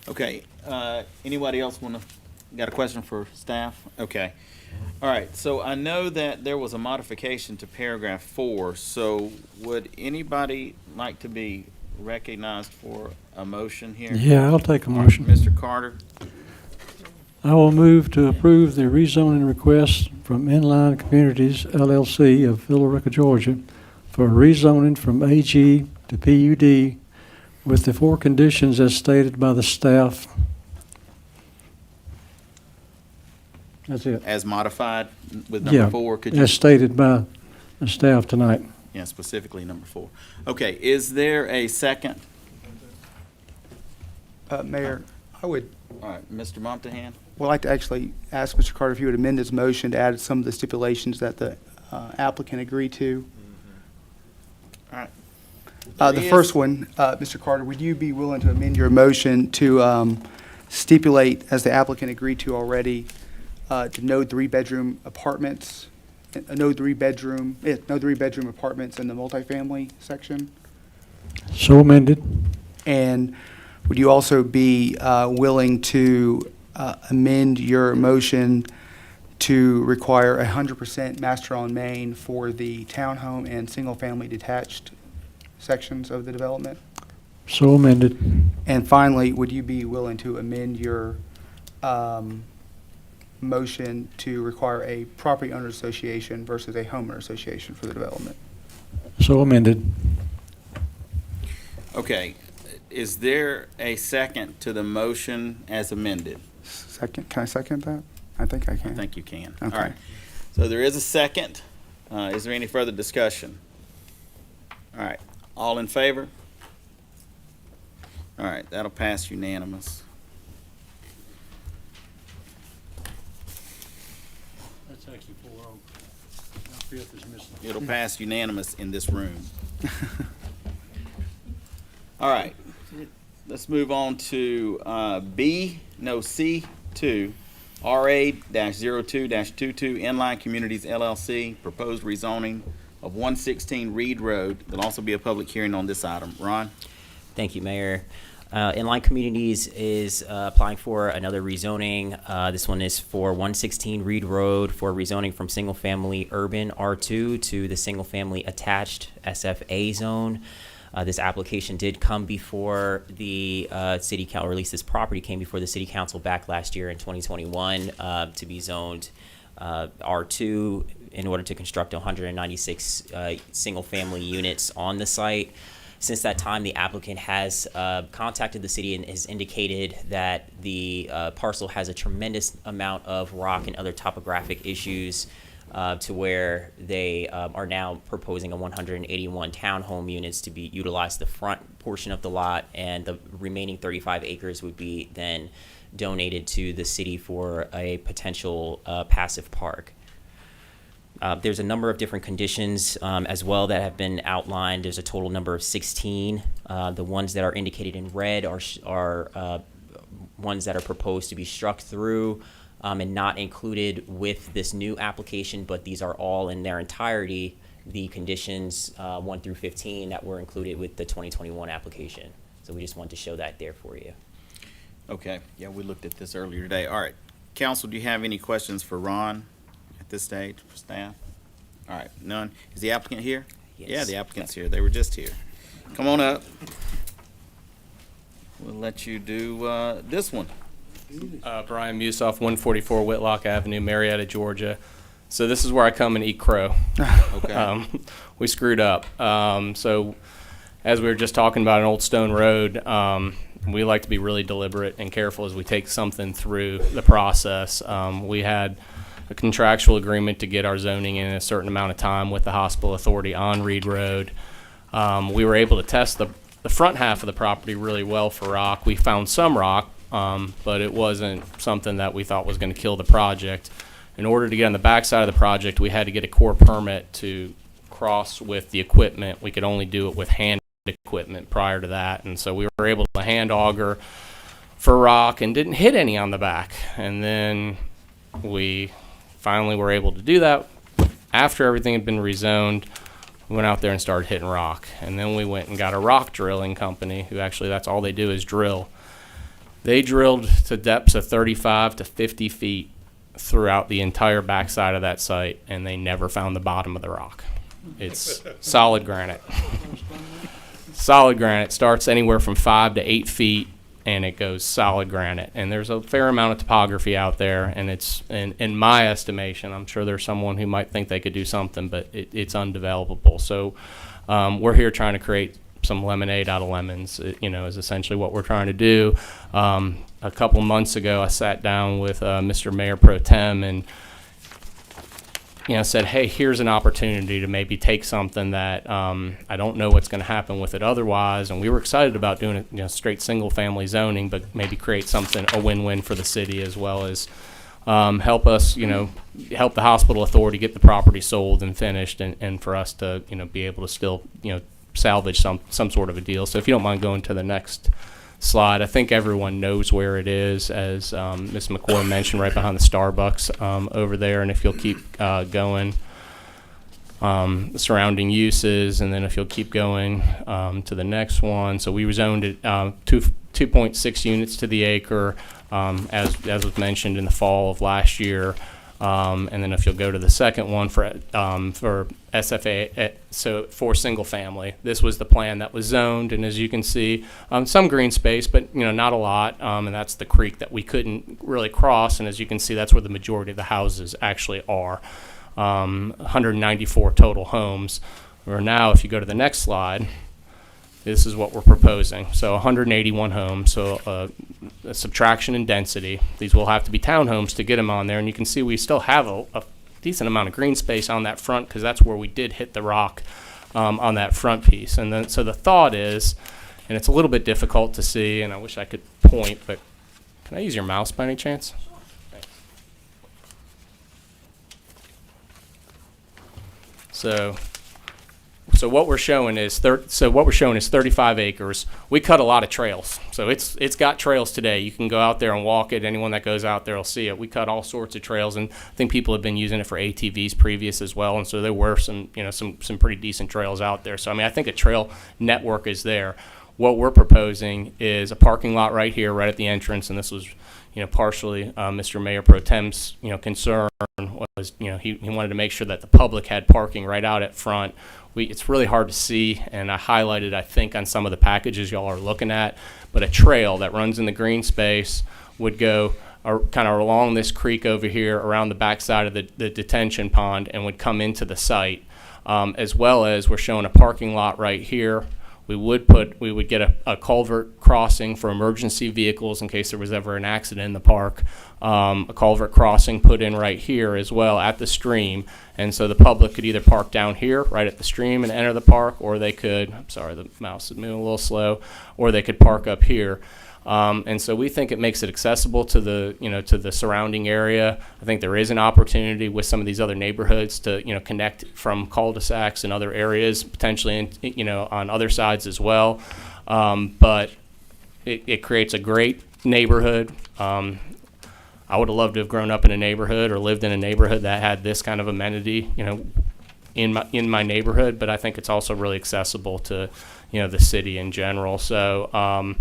[SPEAKER 1] Okay, anybody else got a question for staff? Okay. All right, so I know that there was a modification to paragraph 4, so would anybody like to be recognized for a motion here?
[SPEAKER 2] Yeah, I'll take a
[SPEAKER 1] All right,
[SPEAKER 2] motion.
[SPEAKER 1] Mr. Carter?
[SPEAKER 2] I will move to approve the rezoning request from Inline Communities LLC of Villa Rica, Georgia for rezoning from AG to PUD with the 4 conditions as stated by the staff. That's it.
[SPEAKER 1] As modified with number 4, could you?
[SPEAKER 2] As stated by the staff tonight.
[SPEAKER 1] Yeah, specifically number 4. Okay, is there a second?
[SPEAKER 11] Mayor, I would
[SPEAKER 1] All right, Mr. Montahan?
[SPEAKER 11] like to actually ask Mr. Carter if you would amend his motion to add some of the stipulations that the applicant agreed to.
[SPEAKER 1] All right.
[SPEAKER 11] The first one, Mr. Carter, would you be willing to amend your motion to stipulate, as the applicant agreed to already, to no 3-bedroom apartments, no 3-bedroom apartments in the multifamily section?
[SPEAKER 2] So amended.
[SPEAKER 11] And would you also be willing to amend your motion to require 100% master on main for the townhome and single-family detached sections of the development?
[SPEAKER 2] So amended.
[SPEAKER 11] And finally, would you be willing to amend your motion to require a property owner association versus a homeowner association for the development?
[SPEAKER 2] So amended.
[SPEAKER 1] Okay, is there a second to the motion as amended?
[SPEAKER 11] Second, can I second that? I think I can.
[SPEAKER 1] I think you can.
[SPEAKER 11] Okay.
[SPEAKER 1] All right. So there is a second. Is there any further discussion? All right. All in favor? All right, that'll pass unanimous.
[SPEAKER 2] That's actually 4-0. Now 5th is missing.
[SPEAKER 1] It'll pass unanimous in this room. All right. Let's move on to C2, RA-02-22, Inline Communities LLC, proposed rezoning of 116 Reed Road. There'll also be a public hearing on this item. Ron?
[SPEAKER 7] Thank you, Mayor. Inline Communities is applying for another rezoning. This one is for 116 Reed Road for rezoning from single-family urban R2 to the single-family attached SFA zone. This application did come before the city council, or at least this property came before the city council back last year in 2021 to be zoned R2 in order to construct 196 single-family units on the site. Since that time, the applicant has contacted the city and has indicated that the parcel has a tremendous amount of rock and other topographic issues to where they are now proposing a 181 townhome units to be utilized the front portion of the lot, and the remaining 35 acres would be then donated to the city for a potential passive park. There's a number of different conditions as well that have been outlined. There's a total number of 16. The ones that are indicated in red are ones that are proposed to be struck through and not included with this new application, but these are all in their entirety the conditions 1 through 15 that were included with the 2021 application. So we just wanted to show that there for you.
[SPEAKER 1] Okay, yeah, we looked at this earlier today. All right, council, do you have any questions for Ron at this stage, for staff? All right, none. Is the applicant here?
[SPEAKER 7] Yes.
[SPEAKER 1] Yeah, the applicant's here. They were just here. Come on up. We'll let you do this one.
[SPEAKER 9] Brian Musoff, 144 Whitlock Avenue, Marietta, Georgia. So this is where I come and eat crow.
[SPEAKER 1] Okay.
[SPEAKER 9] We screwed up. So as we were just talking about an old stone road, we like to be really deliberate and careful as we take something through the process. We had a contractual agreement to get our zoning in a certain amount of time with the hospital authority on Reed Road. We were able to test the front half of the property really well for rock. We found some rock, but it wasn't something that we thought was going to kill the project. In order to get on the back side of the project, we had to get a core permit to cross with the equipment. We could only do it with hand equipment prior to that, and so we were able to hand auger for rock and didn't hit any on the back. And then we finally were able to do that after everything had been rezoned. We went out there and started hitting rock, and then we went and got a rock drilling company who actually, that's all they do is drill. They drilled to depths of 35 to 50 feet throughout the entire backside of that site, and they never found the bottom of the rock. It's solid granite. Solid granite starts anywhere from 5 to 8 feet, and it goes solid granite. And there's a fair amount of topography out there, and it's, in my estimation, I'm sure there's someone who might think they could do something, but it's undevelopable. So we're here trying to create some lemonade out of lemons, is essentially what we're trying to do. A couple months ago, I sat down with Mr. Mayor Pro Tem and said, hey, here's an opportunity to maybe take something that I don't know what's going to happen with it otherwise. And we were excited about doing it, straight single-family zoning, but maybe create something, a win-win for the city, as well as help us, help the hospital authority get the property sold and finished, and for us to, be able to still, salvage some sort of a deal. So if you don't mind going to the next slide. I think everyone knows where it is, as Ms. McCoy mentioned, right behind the Starbucks over there. And if you'll keep going, the surrounding uses, and then if you'll keep going to the next one. So we rezoned it 2.6 units to the acre, as was mentioned in the fall of last year. And then if you'll go to the second one for SFA, so for single family, this was the plan that was zoned, and as you can see, some green space, but not a lot, and that's the creek that we couldn't really cross, and as you can see, that's where the majority of the houses actually are. 194 total homes. Or now, if you go to the next slide, this is what we're proposing. So 181 homes, so a subtraction in density. These will have to be townhomes to get them on there, and you can see we still have a decent amount of green space on that front, because that's where we did hit the rock on that front piece. And then, so the thought is, and it's a little bit difficult to see, and I wish I could point, but can I use your mouse by any chance? Thanks. So what we're showing is 35 acres. We cut a lot of trails, so it's got trails today. You can go out there and walk it. Anyone that goes out there will see it. We cut all sorts of trails, and I think people have been using it for ATVs previous as well. And so there were some pretty decent trails out there. So I think a trail network is there. What we're proposing is a parking lot right here, right at the entrance, and this was partially Mr. Mayor Pro Tem's concern was he wanted to make sure that the public had parking right out at front. It's really hard to see, and I highlighted, I think, on some of the packages y'all are looking at, but a trail that runs in the green space would go kind of along this creek over here, around the backside of the detention pond, and would come into the site, as well as we're showing a parking lot right here We would get a culvert crossing for emergency vehicles in case there was ever an accident in the park. A culvert crossing put in right here as well at the stream. And so the public could either park down here right at the stream and enter the park, or they could, I'm sorry, the mouse is moving a little slow, or they could park up here. And so we think it makes it accessible to the surrounding area. I think there is an opportunity with some of these other neighborhoods to, connect from cul-de-sacs and other areas, potentially, on other sides as well. But it creates a great neighborhood. I would have loved to have grown up in a neighborhood or lived in a neighborhood that had this kind of amenity, in my neighborhood. But I think it's also really accessible to, the city in general. So,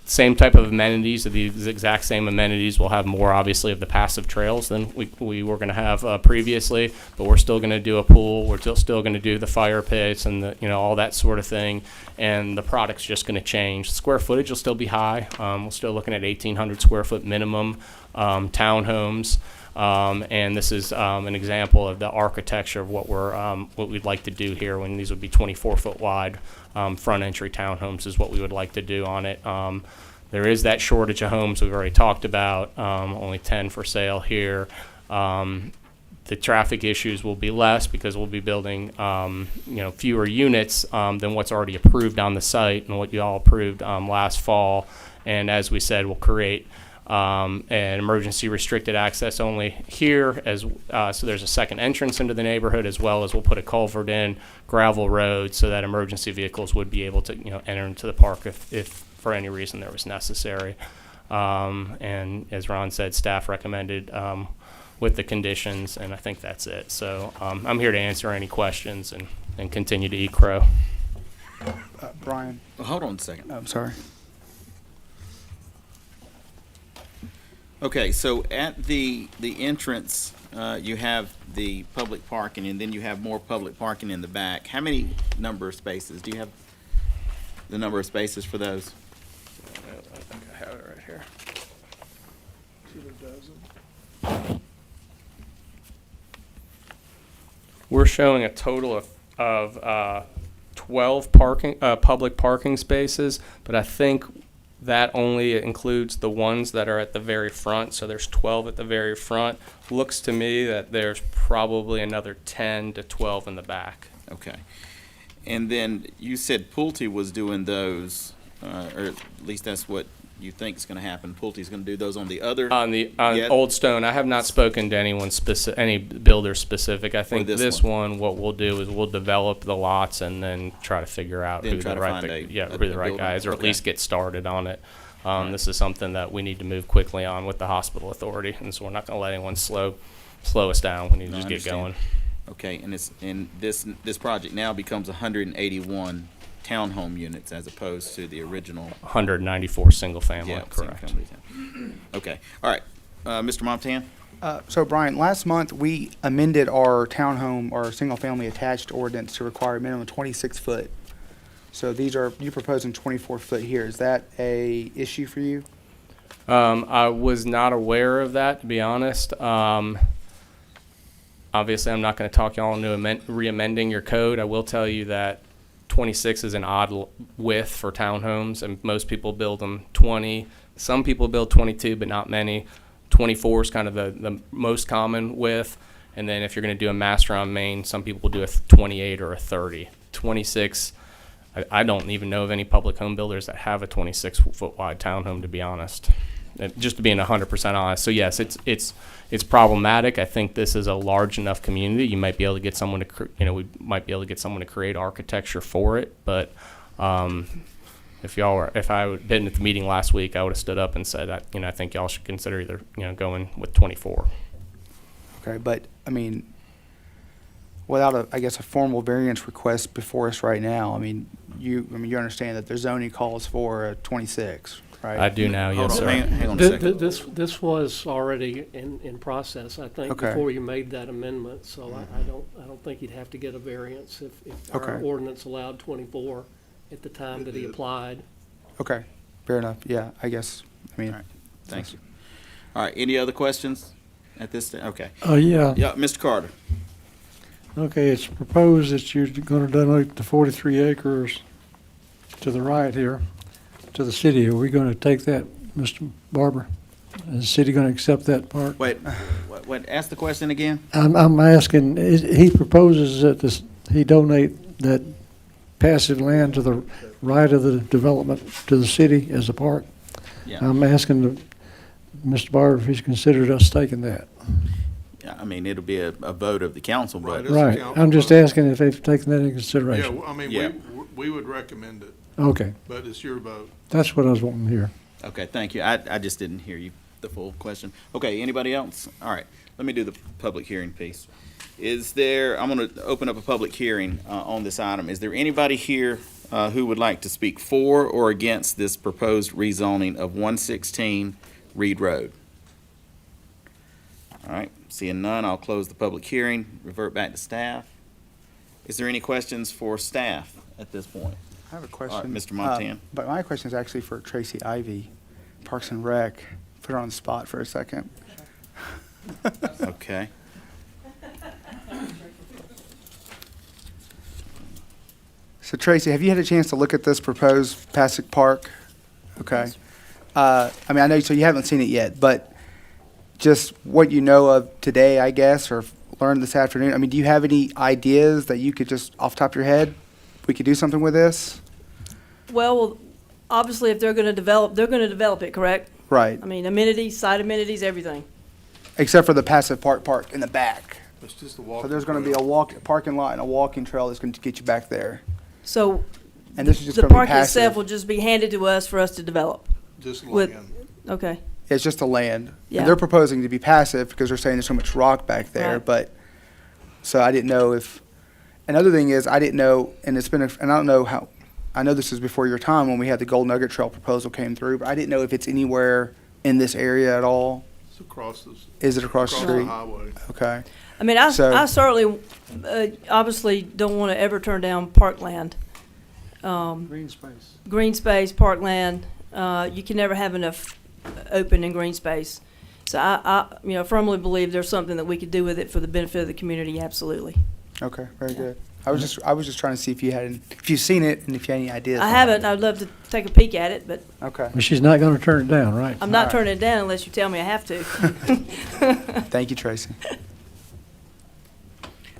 [SPEAKER 9] same type of amenities, the exact same amenities. We'll have more, obviously, of the passive trails than we were going to have previously, but we're still going to do a pool. We're still going to do the fire pits and all that sort of thing, and the product's just going to change. The square footage will still be high. We're still looking at 1,800 square foot minimum townhomes, and this is an example of the architecture of what we'd like to do here. When these would be 24-foot wide. Front entry townhomes is what we would like to do on it. There is that shortage of homes we've already talked about, only 10 for sale here. The traffic issues will be less because we'll be building fewer units than what's already approved on the site and what you all approved last fall. And as we said, we'll create an emergency restricted access only here, so there's a second entrance into the neighborhood, as well as we'll put a culvert in, gravel road, so that emergency vehicles would be able to enter into the park if for any reason there was necessary. And as Ron said, staff recommended with the conditions, and I think that's it. So I'm here to answer any questions and continue to eat crow.
[SPEAKER 11] Brian,
[SPEAKER 1] Well, hold on a second.
[SPEAKER 11] I'm sorry.
[SPEAKER 1] Okay, so at the entrance, you have the public parking, and then you have more public parking in the back. How many number of spaces? Do you have the number of spaces for those?
[SPEAKER 9] I think I have it right here. We're showing a total of 12 public parking spaces, but I think that only includes the ones that are at the very front. So there's 12 at the very front. Looks to me that there's probably another 10 to 12 in the back.
[SPEAKER 1] Okay. And then you said Pulte was doing those, or at least that's what you think is going to happen. Pulte's going to do those on the other?
[SPEAKER 9] On
[SPEAKER 1] Yet?
[SPEAKER 9] Old Stone, I have not spoken to anyone any builder specific. I think
[SPEAKER 1] this
[SPEAKER 9] one, what we'll do is we'll develop the lots and then try to figure out
[SPEAKER 1] Then
[SPEAKER 9] who
[SPEAKER 1] try
[SPEAKER 9] the
[SPEAKER 1] to
[SPEAKER 9] right,
[SPEAKER 1] find
[SPEAKER 9] who the right
[SPEAKER 1] builder.
[SPEAKER 9] guys, or at
[SPEAKER 1] Okay.
[SPEAKER 9] least get started on it.
[SPEAKER 1] Right.
[SPEAKER 9] This is something that we need to move quickly on with the hospital authority, and so we're not going to let anyone slow us down. We need to
[SPEAKER 1] No, I
[SPEAKER 9] just get
[SPEAKER 1] understand.
[SPEAKER 9] going.
[SPEAKER 1] Okay, and this project now becomes 181 townhome units as opposed to the original.
[SPEAKER 9] 194 single family,
[SPEAKER 1] Yeah,
[SPEAKER 9] correct.
[SPEAKER 1] single-family town. Okay, all right. Mr. Montan?
[SPEAKER 11] So Brian, last month we amended our townhome or single-family attached ordinance to require a minimum of 26-foot. So you're proposing 24-foot here. Is that a issue for you?
[SPEAKER 9] I was not aware of that, to be honest. Obviously, I'm not going to talk y'all into re-amending your code. I will tell you that 26 is an odd width for townhomes, and most people build them 20. Some people build 22, but not many. 24 is kind of the most common width. And then if you're going to do a master on main, some people will do a 28 or a 30. 26, I don't even know of any public home builders that have a 26-foot wide townhome, to be honest. Just to being 100% honest. So yes, it's problematic. I think this is a large enough community. You might be able to get someone to, we might be able to get someone to create architecture for it. But if I had been at the meeting last week, I would have stood up and said, I think y'all should consider either, going with 24.
[SPEAKER 11] Okay, but I mean, without a formal variance request before us right now, you understand that the zoning calls for a 26, right?
[SPEAKER 9] I do now,
[SPEAKER 1] Hold
[SPEAKER 9] yes,
[SPEAKER 1] on,
[SPEAKER 9] sir.
[SPEAKER 1] hang on a second.
[SPEAKER 2] This was already in process, I think,
[SPEAKER 11] Okay.
[SPEAKER 2] before you made that amendment, so I don't think you'd have to get a variance if our
[SPEAKER 11] Okay.
[SPEAKER 2] ordinance allowed 24 at the time that he applied.
[SPEAKER 11] Okay, fair enough. Yeah, I guess.
[SPEAKER 1] All right, thank you. All right, any other questions at this time? Okay.
[SPEAKER 2] Yeah.
[SPEAKER 1] Yeah, Mr. Carter.
[SPEAKER 2] Okay, it's proposed that you're going to donate the 43 acres to the right here, to the city. Are we going to take that, Mr. Barber? Is the city going to accept that park?
[SPEAKER 1] Wait, ask the question again?
[SPEAKER 2] I'm asking, he proposes that he donate that passive land to the right of the development to the city as a park.
[SPEAKER 1] Yeah.
[SPEAKER 2] I'm asking Mr. Barber if he's considered us taking that.
[SPEAKER 1] Yeah, I mean, it'll be a vote of the council,
[SPEAKER 8] Right,
[SPEAKER 1] but
[SPEAKER 8] it's a
[SPEAKER 2] Right,
[SPEAKER 8] council
[SPEAKER 2] I'm just
[SPEAKER 8] vote.
[SPEAKER 2] asking if they've taken that into
[SPEAKER 8] Yeah,
[SPEAKER 2] consideration.
[SPEAKER 8] I mean,
[SPEAKER 1] Yeah.
[SPEAKER 8] we would recommend it,
[SPEAKER 2] Okay,
[SPEAKER 8] but it's your vote.
[SPEAKER 2] that's what I was wanting to hear.
[SPEAKER 1] okay, thank you. I just didn't hear you, the full question. Okay, anybody else? All right, let me do the public hearing piece. I'm going to open up a public hearing on this item. Is there anybody here who would like to speak for or against this proposed rezoning of 116 Reed Road? All right, seeing none, I'll close the public hearing, revert back to staff. Is there any questions for staff at this point?
[SPEAKER 11] I have a
[SPEAKER 1] All
[SPEAKER 11] question.
[SPEAKER 1] right, Mr. Montan.
[SPEAKER 11] But my question is actually for Tracy Ivy, Parks and Rec. Put her on the spot for a second.
[SPEAKER 1] Okay.
[SPEAKER 11] So Tracy, have you had a chance to look at this proposed Passaic Park? Okay. I mean, I know, so you haven't seen it yet, but just what you know of today, I guess, or learned this afternoon, I mean, do you have any ideas that you could just, off the top of your head, we could do something with this?
[SPEAKER 12] Well, obviously, if they're going to develop it, correct?
[SPEAKER 11] Right,
[SPEAKER 12] I mean, amenities, side amenities, everything.
[SPEAKER 11] except for the Passive Park in the back.
[SPEAKER 8] It's just a walk.
[SPEAKER 11] So there's gonna be a parking lot and a walking trail that's gonna get you back there.
[SPEAKER 12] So
[SPEAKER 11] And this is just
[SPEAKER 12] the
[SPEAKER 11] gonna be
[SPEAKER 12] park itself
[SPEAKER 11] passive.
[SPEAKER 12] will just be handed to us for us to develop.
[SPEAKER 8] Just
[SPEAKER 12] with-
[SPEAKER 8] land.
[SPEAKER 12] Okay.
[SPEAKER 11] It's just the land.
[SPEAKER 12] Yeah.
[SPEAKER 11] And they're proposing to be passive because they're saying there's so much rock back there,
[SPEAKER 12] Right.
[SPEAKER 11] but, so I didn't know if, another thing is, I didn't know, and it's been, and I don't know how, I know this was before your time when we had the Gold Nugget Trail proposal came through, but I didn't know if it's anywhere in this area at all.
[SPEAKER 8] It's across the.
[SPEAKER 11] Is it across the
[SPEAKER 8] the
[SPEAKER 11] street?
[SPEAKER 8] highway.
[SPEAKER 11] Okay.
[SPEAKER 12] I mean, I
[SPEAKER 11] So-
[SPEAKER 12] certainly, obviously don't want to ever turn down parkland.
[SPEAKER 2] Green space.
[SPEAKER 12] Green space, parkland, you can never have enough open and green space. So I firmly believe there's something that we could do with it for the benefit of the community, absolutely.
[SPEAKER 11] Okay, very good. I was just trying to see if you've seen it and if you had any ideas.
[SPEAKER 12] I
[SPEAKER 11] on
[SPEAKER 12] haven't,
[SPEAKER 11] it.
[SPEAKER 12] I'd love to take a peek at it, but
[SPEAKER 11] Okay.
[SPEAKER 2] But she's not going to turn it down, right?
[SPEAKER 12] I'm not
[SPEAKER 11] All right.
[SPEAKER 12] turning it down unless you tell me I have to.
[SPEAKER 11] Thank you, Tracy.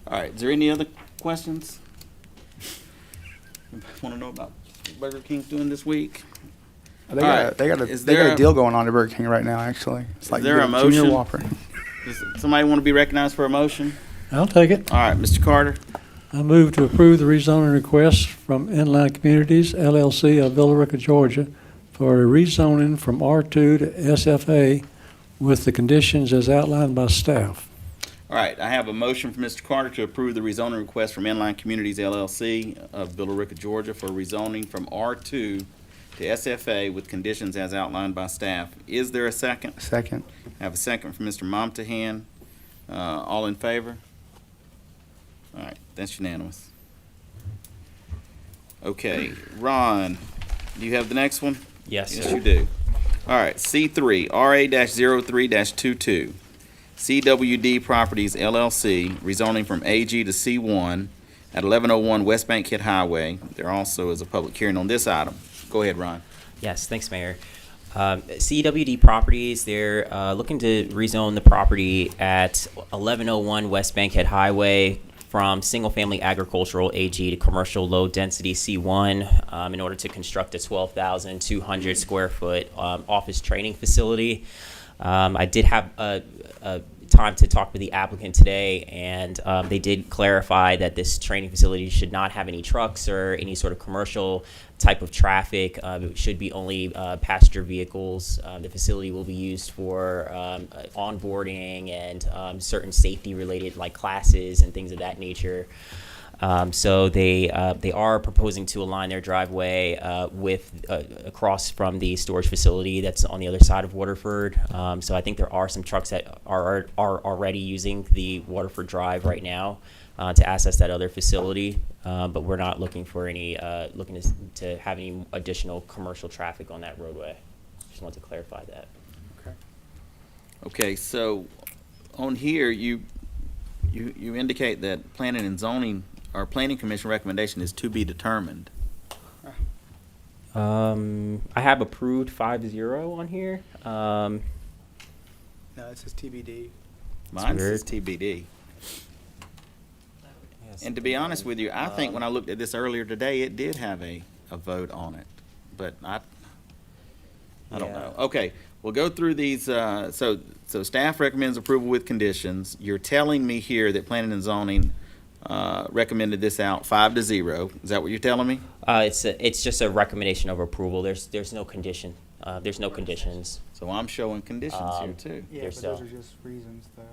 [SPEAKER 1] All right, is there any other questions? Want to know about what Burger King's doing this week?
[SPEAKER 11] They
[SPEAKER 1] All
[SPEAKER 11] got
[SPEAKER 1] right.
[SPEAKER 11] they got
[SPEAKER 1] Is
[SPEAKER 11] they got
[SPEAKER 1] there
[SPEAKER 11] a
[SPEAKER 1] a-
[SPEAKER 11] deal going on at Burger King right now. Actually, it's like
[SPEAKER 1] there a
[SPEAKER 11] Junior
[SPEAKER 1] motion?
[SPEAKER 11] Whopper.
[SPEAKER 1] Does somebody want to be recognized for a motion?
[SPEAKER 2] I'll take it.
[SPEAKER 1] All right, Mr. Carter.
[SPEAKER 2] I move to approve the rezoning request from Inline Communities LLC of Villa Rica, Georgia, for a rezoning from R2 to SFA with the conditions as outlined by staff.
[SPEAKER 1] All right, I have a motion from Mr. Carter to approve the rezoning request from Inline Communities LLC of Villa Rica, Georgia for rezoning from R2 to SFA with conditions as outlined by staff. Is there a second?
[SPEAKER 11] Second.
[SPEAKER 1] I have a second from Mr. Momtahan. All in favor? All right, that's unanimous. Okay, Ron, do you have the next one?
[SPEAKER 7] Yes,
[SPEAKER 1] Yes,
[SPEAKER 7] sir.
[SPEAKER 1] you do. All right, C3, RA-03-22. CWD Properties LLC, rezoning from AG to C1 at 1101 West Bankhead Highway. There also is a public hearing on this item. Go ahead, Ron.
[SPEAKER 7] Yes, thanks, Mayor. CWD Properties, they're looking to rezone the property at 1101 West Bankhead Highway from single-family agricultural AG to commercial low-density C1 in order to construct a 12,200 square foot office training facility. I did have a time to talk with the applicant today, and they did clarify that this training facility should not have any trucks or any sort of commercial type of traffic. It should be only passenger vehicles. The facility will be used for onboarding and certain safety-related like classes and things of that nature. So they are proposing to align their driveway with across from the storage facility that's on the other side of Waterford. So I think there are some trucks that are already using the Waterford Drive right now to access that other facility. But we're not looking for any looking to have any additional commercial traffic on that roadway. Just want to clarify that.
[SPEAKER 1] Okay, so on here, you indicate that planning and zoning, our planning commission recommendation is to be determined.
[SPEAKER 7] I have approved 5-0 on here.
[SPEAKER 11] No, it says TBD.
[SPEAKER 1] Mine
[SPEAKER 7] weird.
[SPEAKER 1] says TBD. And to be honest with you, I think when I looked at this earlier today, it did have a vote on it. But I don't know. Okay, we'll go through these. So staff recommends approval with conditions. You're telling me here that planning and zoning recommended this out 5-0. Is that what you're telling me?
[SPEAKER 7] It's just a recommendation of approval. There's no condition. There's no conditions.
[SPEAKER 1] So I'm showing conditions here too.
[SPEAKER 11] Yeah,
[SPEAKER 7] There's
[SPEAKER 11] but those
[SPEAKER 7] no-
[SPEAKER 11] are just reasons, though.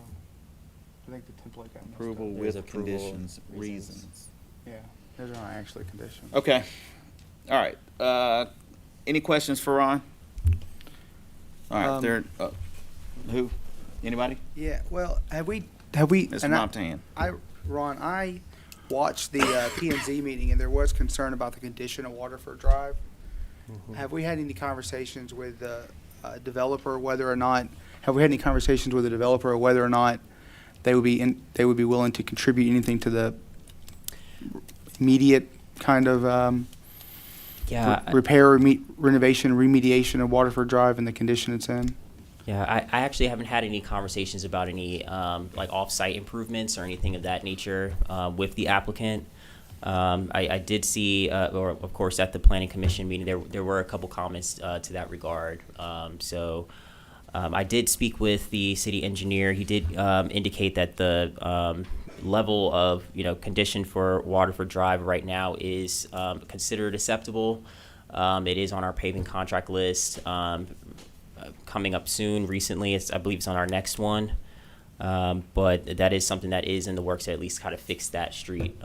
[SPEAKER 11] I think the template got messed
[SPEAKER 1] Approval
[SPEAKER 11] up.
[SPEAKER 7] There's
[SPEAKER 1] with
[SPEAKER 7] approval,
[SPEAKER 1] conditions, reasons.
[SPEAKER 11] Yeah, those are not actually conditions.
[SPEAKER 1] Okay. All right. Any questions for Ron? All right. There. Who? Anybody?
[SPEAKER 11] Yeah, well, have we,
[SPEAKER 1] Mr.
[SPEAKER 11] and
[SPEAKER 1] Montan.
[SPEAKER 11] Ron, I watched the P and Z meeting, and there was concern about the condition of Waterford Drive. Have we had any conversations with the developer, whether or not, have we had any conversations with the developer, whether or not they would be willing to contribute anything to the immediate kind of
[SPEAKER 7] Yeah,
[SPEAKER 11] repair, renovation, remediation of Waterford Drive and the condition it's in?
[SPEAKER 7] Yeah, I actually haven't had any conversations about any like off-site improvements or anything of that nature with the applicant. I did see, or of course at the Planning Commission meeting, there were a couple comments to that regard. I did speak with the city engineer. He did indicate that the level of condition for Waterford Drive right now is considered acceptable. It is on our paving contract list. Coming up soon. Recently, I believe it's on our next one. But that is something that is in the works to at least kind of fix that street,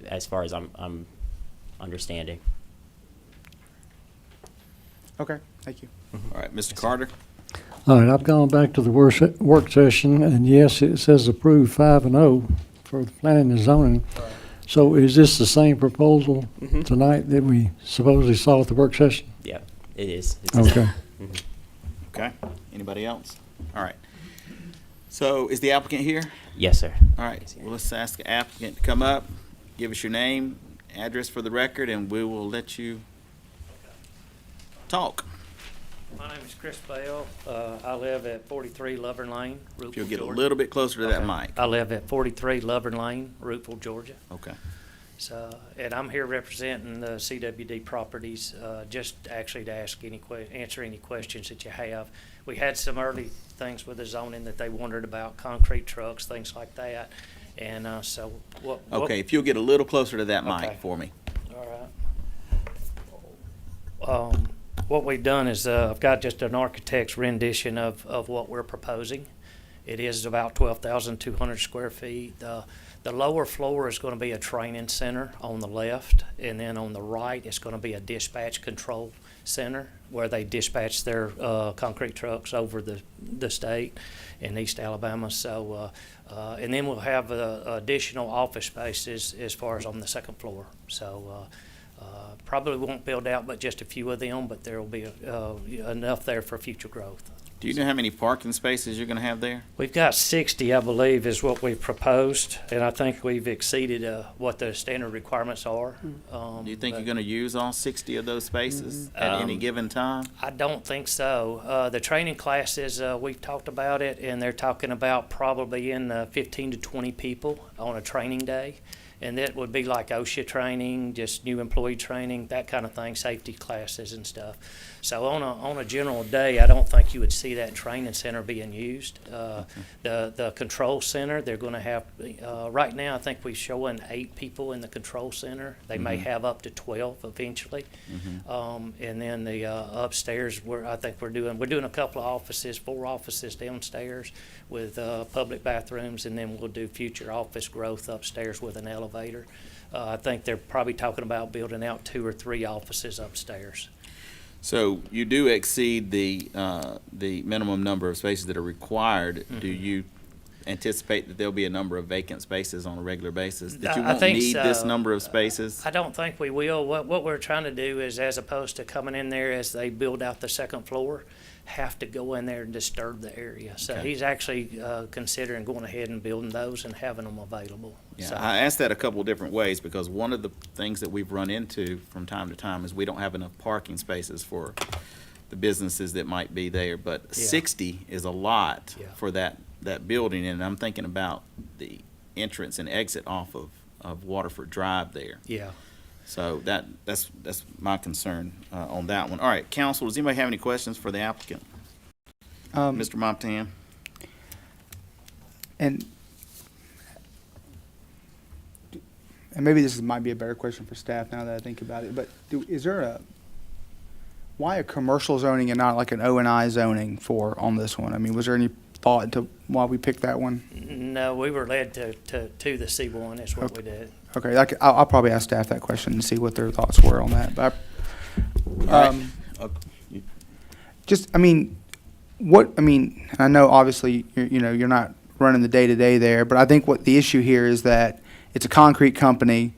[SPEAKER 7] as far as I'm understanding.
[SPEAKER 11] Okay, thank you.
[SPEAKER 1] All right, Mr. Carter.
[SPEAKER 2] All right, I've gone back to the work session, and yes, it says approved 5-0 for the planning and zoning. So is this the same proposal tonight that we supposedly saw at the work session?
[SPEAKER 7] Yeah, it is.
[SPEAKER 2] Okay.
[SPEAKER 1] Okay. Anybody else? All right. So is the applicant here?
[SPEAKER 7] Yes, sir.
[SPEAKER 1] All right. Well, let's ask the applicant to come up, give us your name, address for the record, and we will let you talk.
[SPEAKER 3] My name is Chris Bell. I live at 43 Lovern Lane, Roopville,
[SPEAKER 1] If you'll get a
[SPEAKER 3] Georgia.
[SPEAKER 1] little bit closer to that
[SPEAKER 3] Okay.
[SPEAKER 1] mic.
[SPEAKER 3] I live at 43 Lovern Lane, Roopville, Georgia.
[SPEAKER 1] Okay.
[SPEAKER 3] So, and I'm here representing the CWD properties, just actually to ask answer any questions that you have. We had some early things with the zoning that they wondered about, concrete trucks, things like that. And so what?
[SPEAKER 1] Okay, if you'll get a little closer to that
[SPEAKER 3] Okay.
[SPEAKER 1] mic for me.
[SPEAKER 3] All right. What we've done is I've got just an architect's rendition of what we're proposing. It is about 12,200 square feet. The lower floor is going to be a training center on the left, and then on the right it's going to be a dispatch control center where they dispatch their concrete trucks over the state in East Alabama. So, and then we'll have additional office spaces as far as on the second floor. So. Probably won't build out but just a few of them, but there will be enough there for future growth.
[SPEAKER 1] Do you know how many parking spaces you're going to have there?
[SPEAKER 3] We've got 60, I believe, is what we've proposed, and I think we've exceeded what the standard requirements are.
[SPEAKER 1] Do you think you're going to use all 60 of those spaces at any given time?
[SPEAKER 3] I don't think so. The training classes, we've talked about it, and they're talking about probably in 15 to 20 people on a training day. And that would be like OSHA training, just new employee training, that kind of thing, safety classes and stuff. So on a general day, I don't think you would see that training center being used. The control center, they're going to have, right now I think we're showing 8 people in the control center. They may have up to 12 eventually. And then the upstairs, I think we're doing a couple of offices, 4 offices downstairs with public bathrooms, and then we'll do future office growth upstairs with an elevator. I think they're probably talking about building out 2 or 3 offices upstairs.
[SPEAKER 1] So you do exceed the minimum number of spaces that are required. Do you anticipate that there'll be a number of vacant spaces on a regular basis? That you
[SPEAKER 3] I
[SPEAKER 1] won't
[SPEAKER 3] think
[SPEAKER 1] need this
[SPEAKER 3] so.
[SPEAKER 1] number of spaces?
[SPEAKER 3] I don't think we will. What we're trying to do is, as opposed to coming in there as they build out the second floor, have to go in there and disturb the area. So
[SPEAKER 1] Okay.
[SPEAKER 3] he's actually considering going ahead and building those and having them available.
[SPEAKER 1] Yeah,
[SPEAKER 3] So-
[SPEAKER 1] I asked that a couple of different ways because one of the things that we've run into from time to time is we don't have enough parking spaces for the businesses that might be there. But
[SPEAKER 3] Yeah.
[SPEAKER 1] 60 is a lot
[SPEAKER 3] Yeah.
[SPEAKER 1] for that building, and I'm thinking about the entrance and exit off of Waterford Drive there.
[SPEAKER 3] Yeah.
[SPEAKER 1] So that's my concern on that one. All right, council, does anybody have any questions for the applicant? Mr. Montan?
[SPEAKER 11] And maybe this might be a better question for staff now that I think about it, but why a commercial zoning and not like an O and I zoning on this one? I mean, was there any thought into why we picked that one?
[SPEAKER 3] No, we were led to the C1 is what we did.
[SPEAKER 11] Okay, I'll probably ask staff that question and see what their thoughts were on that. But I know obviously you're not running the day-to-day there, but I think what the issue here is that it's a concrete company,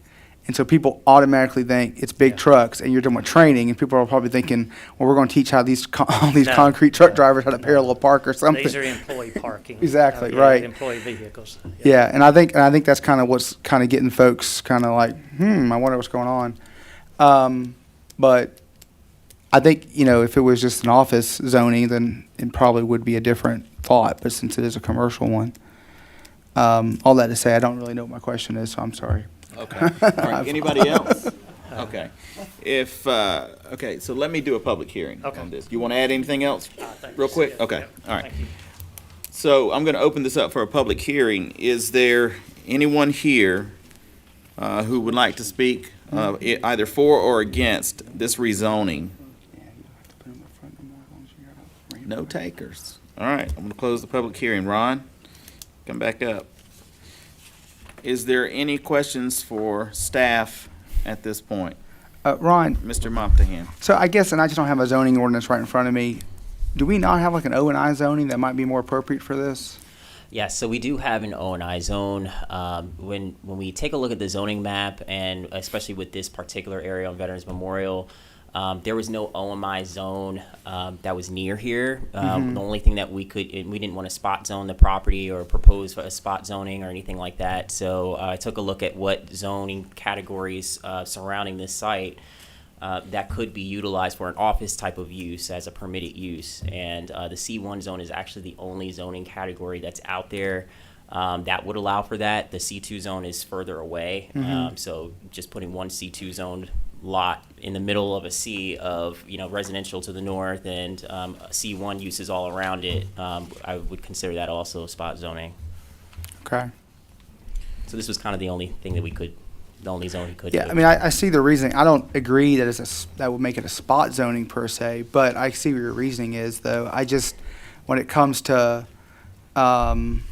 [SPEAKER 11] and so people automatically think it's big trucks, and you're doing training, and people are probably thinking, well, we're going to teach how all these
[SPEAKER 3] No,
[SPEAKER 11] concrete truck
[SPEAKER 3] no,
[SPEAKER 11] drivers how to parallel park or something.
[SPEAKER 3] These are employee parking.
[SPEAKER 11] Exactly,
[SPEAKER 3] Yeah,
[SPEAKER 11] right.
[SPEAKER 3] Employee vehicles.
[SPEAKER 11] Yeah, and I think that's kind of what's kind of getting folks kind of like, I wonder what's going on. But I think, if it was just an office zoning, then it probably would be a different thought. But since it is a commercial one, all that to say, I don't really know what my question is, so I'm sorry.
[SPEAKER 1] Okay. All right, anybody else? Okay. Okay, so let me do a public hearing
[SPEAKER 3] Okay.
[SPEAKER 1] on this. You want to add anything else
[SPEAKER 3] think
[SPEAKER 1] real
[SPEAKER 3] that's
[SPEAKER 1] quick?
[SPEAKER 3] it.
[SPEAKER 1] Okay,
[SPEAKER 3] Yep.
[SPEAKER 1] all right.
[SPEAKER 3] Thank you.
[SPEAKER 1] So I'm going to open this up for a public hearing. Is there anyone here who would like to speak either for or against this rezoning? No takers. All right, I'm going to close the public hearing. Ron, come back up. Is there any questions for staff at this point?
[SPEAKER 11] Ron,
[SPEAKER 1] Mr. Montahan?
[SPEAKER 11] so I guess, and I just don't have a zoning ordinance right in front of me, do we not have like an O and I zoning that might be more appropriate for this?
[SPEAKER 7] Yes, so we do have an O and I zone. When we take a look at the zoning map, and especially with this particular area on Veterans Memorial, there was no OMI zone that was near here. The only thing that we didn't want to spot zone the property or propose for a spot zoning or anything like that. So I took a look at what zoning categories surrounding this site that could be utilized for an office type of use as a permitted use. And the C1 zone is actually the only zoning category that's out there that would allow for that. The C2 zone is further away. So just putting one C2 zone lot in the middle of a sea of residential to the north and C1 uses all around it, I would consider that also spot zoning.
[SPEAKER 11] Okay.
[SPEAKER 7] So this was kind of the only thing that the only zone he could
[SPEAKER 11] Yeah,
[SPEAKER 7] do.
[SPEAKER 11] I mean, I see the reasoning. I don't agree that that would make it a spot zoning per se, but I see what your reasoning is, though. I just, when it comes to, I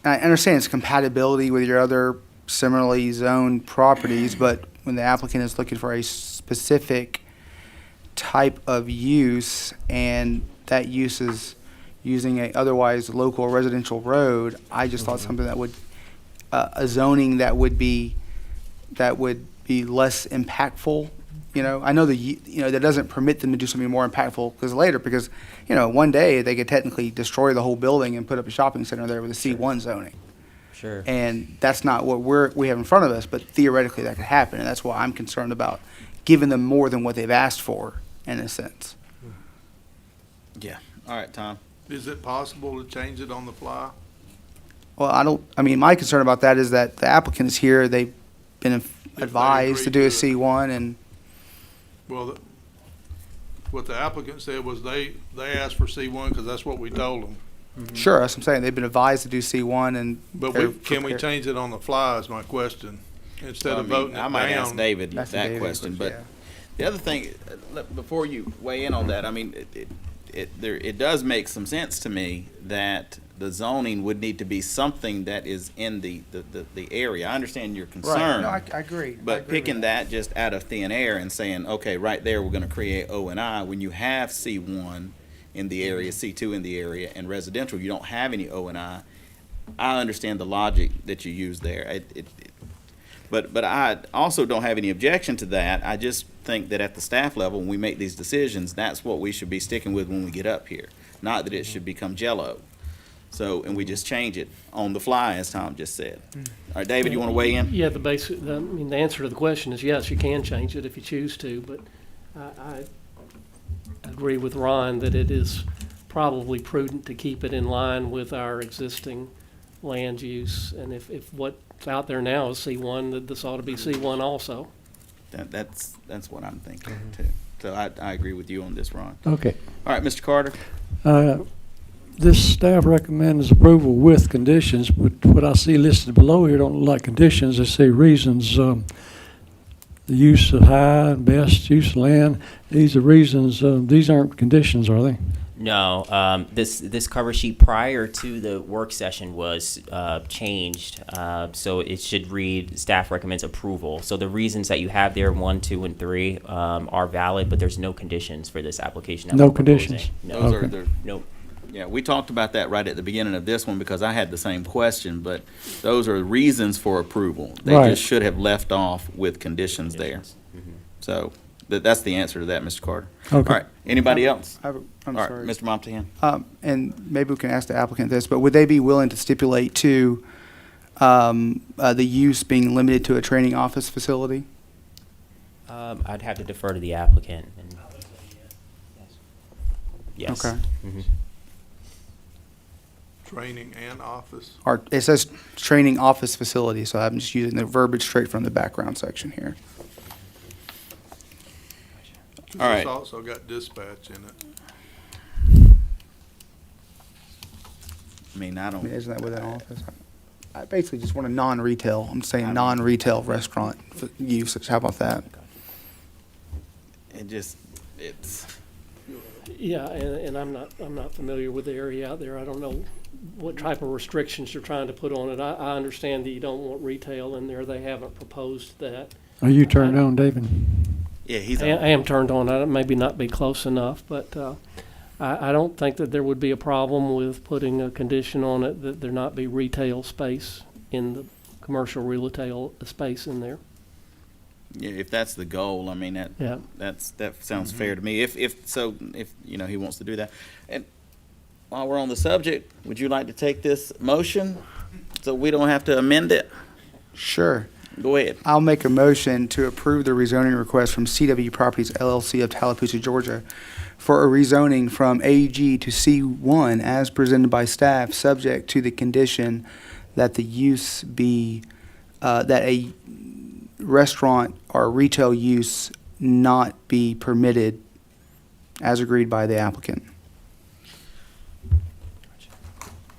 [SPEAKER 11] understand it's compatibility with your other similarly zoned properties, but when the applicant is looking for a specific type of use and that use is using a otherwise local residential road, I just thought something that would, a zoning that would be less impactful. I know that doesn't permit them to do something more impactful because one day they could technically destroy the whole building and put up a shopping center there with a C1 zoning.
[SPEAKER 7] Sure.
[SPEAKER 11] And that's not what we have in front of us, but theoretically that could happen, and that's why I'm concerned about giving them more than what they've asked for, in a sense.
[SPEAKER 1] Yeah. All right, Tom.
[SPEAKER 8] Is it possible to change it on the fly?
[SPEAKER 11] Well, my concern about that is that the applicant is here, they've been advised to do a
[SPEAKER 8] agree to it.
[SPEAKER 11] C1, and
[SPEAKER 8] Well, what the applicant said was they asked for C1 because that's what we told them.
[SPEAKER 11] sure, that's what I'm saying, they've been advised to do C1, and
[SPEAKER 8] But
[SPEAKER 11] they're
[SPEAKER 8] can we
[SPEAKER 11] prepared.
[SPEAKER 8] change it on the fly is my question, instead
[SPEAKER 1] Well,
[SPEAKER 8] of voting it
[SPEAKER 1] I might ask
[SPEAKER 8] down.
[SPEAKER 1] David
[SPEAKER 11] That's
[SPEAKER 1] that
[SPEAKER 11] David,
[SPEAKER 1] question,
[SPEAKER 11] but
[SPEAKER 1] but the other thing, before you weigh in on that, it does make some sense to me that the zoning would need to be something that is in the area. I understand your concern.
[SPEAKER 11] Right, no, I agree.
[SPEAKER 1] But picking that just out of thin air and saying, okay, right there, we're gonna create O and I, when you have C1 in the area, C2 in the area, and residential, you don't have any O and I, I understand the logic that you use there. But I also don't have any objection to that. I just think that at the staff level, when we make these decisions, that's what we should be sticking with when we get up here. Not that it should become jello. So, and we just change it on the fly, as Tom just said. All right, David, you want to weigh in?
[SPEAKER 3] Yeah, the answer to the question is yes, you can change it if you choose to, but I agree with Ron that it is probably prudent to keep it in line with our existing land use. And if what's out there now is C1, that this ought to be C1 also.
[SPEAKER 1] That's what I'm thinking too. So I agree with you on this, Ron.
[SPEAKER 2] Okay.
[SPEAKER 1] All right, Mr. Carter.
[SPEAKER 2] This staff recommends approval with conditions, but what I see listed below here don't look like conditions. They say reasons, the use of high and best use of land. These are reasons, these aren't conditions, are they?
[SPEAKER 7] No, this cover sheet prior to the work session was changed, so it should read staff recommends approval. So the reasons that you have there, 1, 2, and 3, are valid, but there's no conditions for this application.
[SPEAKER 2] No conditions.
[SPEAKER 7] No.
[SPEAKER 1] Those are
[SPEAKER 7] Nope.
[SPEAKER 1] Yeah, we talked about that right at the beginning of this one because I had the same question, but those are reasons for approval. They
[SPEAKER 2] Right.
[SPEAKER 1] just should have left off with conditions there. So that's the answer to that, Mr. Carter.
[SPEAKER 2] Okay.
[SPEAKER 1] All right, anybody else?
[SPEAKER 11] I'm
[SPEAKER 1] All right,
[SPEAKER 11] sorry.
[SPEAKER 1] Mr. Montahan.
[SPEAKER 11] And maybe we can ask the applicant this, but would they be willing to stipulate to the use being limited to a training office facility?
[SPEAKER 7] I'd have to defer to the applicant. And yes.
[SPEAKER 11] Okay.
[SPEAKER 7] Mhm.
[SPEAKER 8] Training and office.
[SPEAKER 11] Or it says training office facility, so I'm just using the verbiage straight from the background section here.
[SPEAKER 1] All right.
[SPEAKER 8] It's also got dispatch in it.
[SPEAKER 1] I mean, I
[SPEAKER 11] I mean,
[SPEAKER 1] don't,
[SPEAKER 11] isn't that with an office? I basically just want a non-retail, I'm saying non-retail restaurant use. How about that?
[SPEAKER 1] it's,
[SPEAKER 3] Yeah, and I'm not familiar with the area out there. I don't know what type of restrictions you're trying to put on it. I understand that you don't want retail in there. They haven't proposed that.
[SPEAKER 2] Are you turned on, David?
[SPEAKER 1] yeah, he's,
[SPEAKER 3] I am turned on. I maybe not be close enough, but I don't think that there would be a problem with putting a condition on it that there not be retail space in the commercial retail space in there.
[SPEAKER 1] yeah, if that's the goal, I mean,
[SPEAKER 3] Yeah.
[SPEAKER 1] that sounds fair to me. If you know, he wants to do that. And while we're on the subject, would you like to take this motion so we don't have to amend it?
[SPEAKER 11] Sure.
[SPEAKER 1] Go ahead.
[SPEAKER 11] I'll make a motion to approve the rezoning request from CW Properties LLC of Tallapoosa, Georgia, for a rezoning from AG to C1 as presented by staff, subject to the condition that the use be, that a restaurant or retail use not be permitted as agreed by the applicant.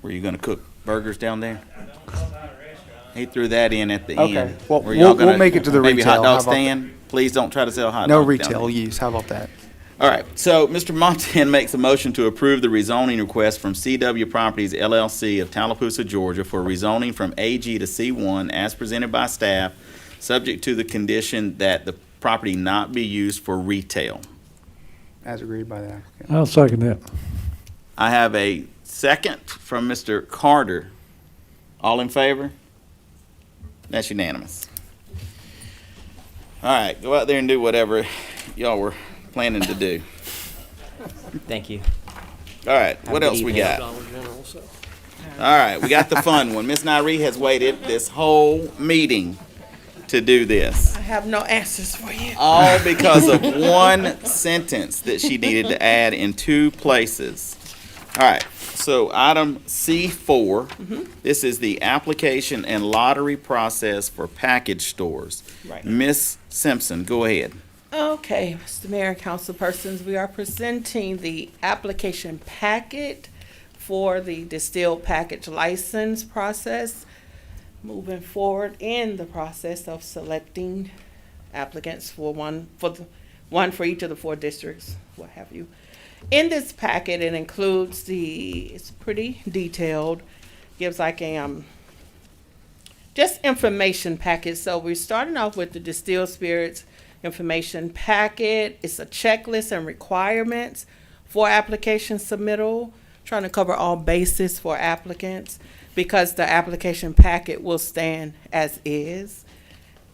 [SPEAKER 1] Were you gonna cook burgers down there? He threw that in at the
[SPEAKER 11] Okay.
[SPEAKER 1] end.
[SPEAKER 11] Well,
[SPEAKER 1] Were y'all
[SPEAKER 11] we'll
[SPEAKER 1] gonna-
[SPEAKER 11] make it to the
[SPEAKER 1] maybe
[SPEAKER 11] retail.
[SPEAKER 1] hot
[SPEAKER 11] How
[SPEAKER 1] dog
[SPEAKER 11] about
[SPEAKER 1] stand? Please don't try to sell hot dogs.
[SPEAKER 11] No
[SPEAKER 1] down
[SPEAKER 11] retail
[SPEAKER 1] there.
[SPEAKER 11] use. How about that?
[SPEAKER 1] All right, so Mr. Montan makes a motion to approve the rezoning request from CW Properties LLC of Tallapoosa, Georgia for rezoning from AG to C1 as presented by staff, subject to the condition that the property not be used for retail.
[SPEAKER 11] As agreed by the applicant.
[SPEAKER 2] I'll second that.
[SPEAKER 1] I have a second from Mr. Carter. All in favor? That's unanimous. All right, go out there and do whatever y'all were planning to do.
[SPEAKER 7] Thank you.
[SPEAKER 1] All right,
[SPEAKER 7] Have a
[SPEAKER 1] what
[SPEAKER 7] good
[SPEAKER 1] else we
[SPEAKER 7] evening.
[SPEAKER 1] got?
[SPEAKER 3] Dollar General, so.
[SPEAKER 1] All right, we got the fun one. Miss Nyree has waited this whole meeting to do this.
[SPEAKER 6] I have no answers for you.
[SPEAKER 1] All because of one sentence that she needed to add in 2 places. All right, so item C4, this is the application and lottery process for package stores.
[SPEAKER 6] Right.
[SPEAKER 1] Miss Simpson, go ahead.
[SPEAKER 6] Okay, Mr. Mayor and council persons, we are presenting the application packet for the distilled package license process. Moving forward in the process of selecting applicants for one for each of the 4 districts, what have you. In this packet, it includes it's pretty detailed, gives like a just information packet. So we're starting off with the distilled spirits information packet. It's a checklist and requirements for application submittal, trying to cover all bases for applicants. because the application packet will stand as is.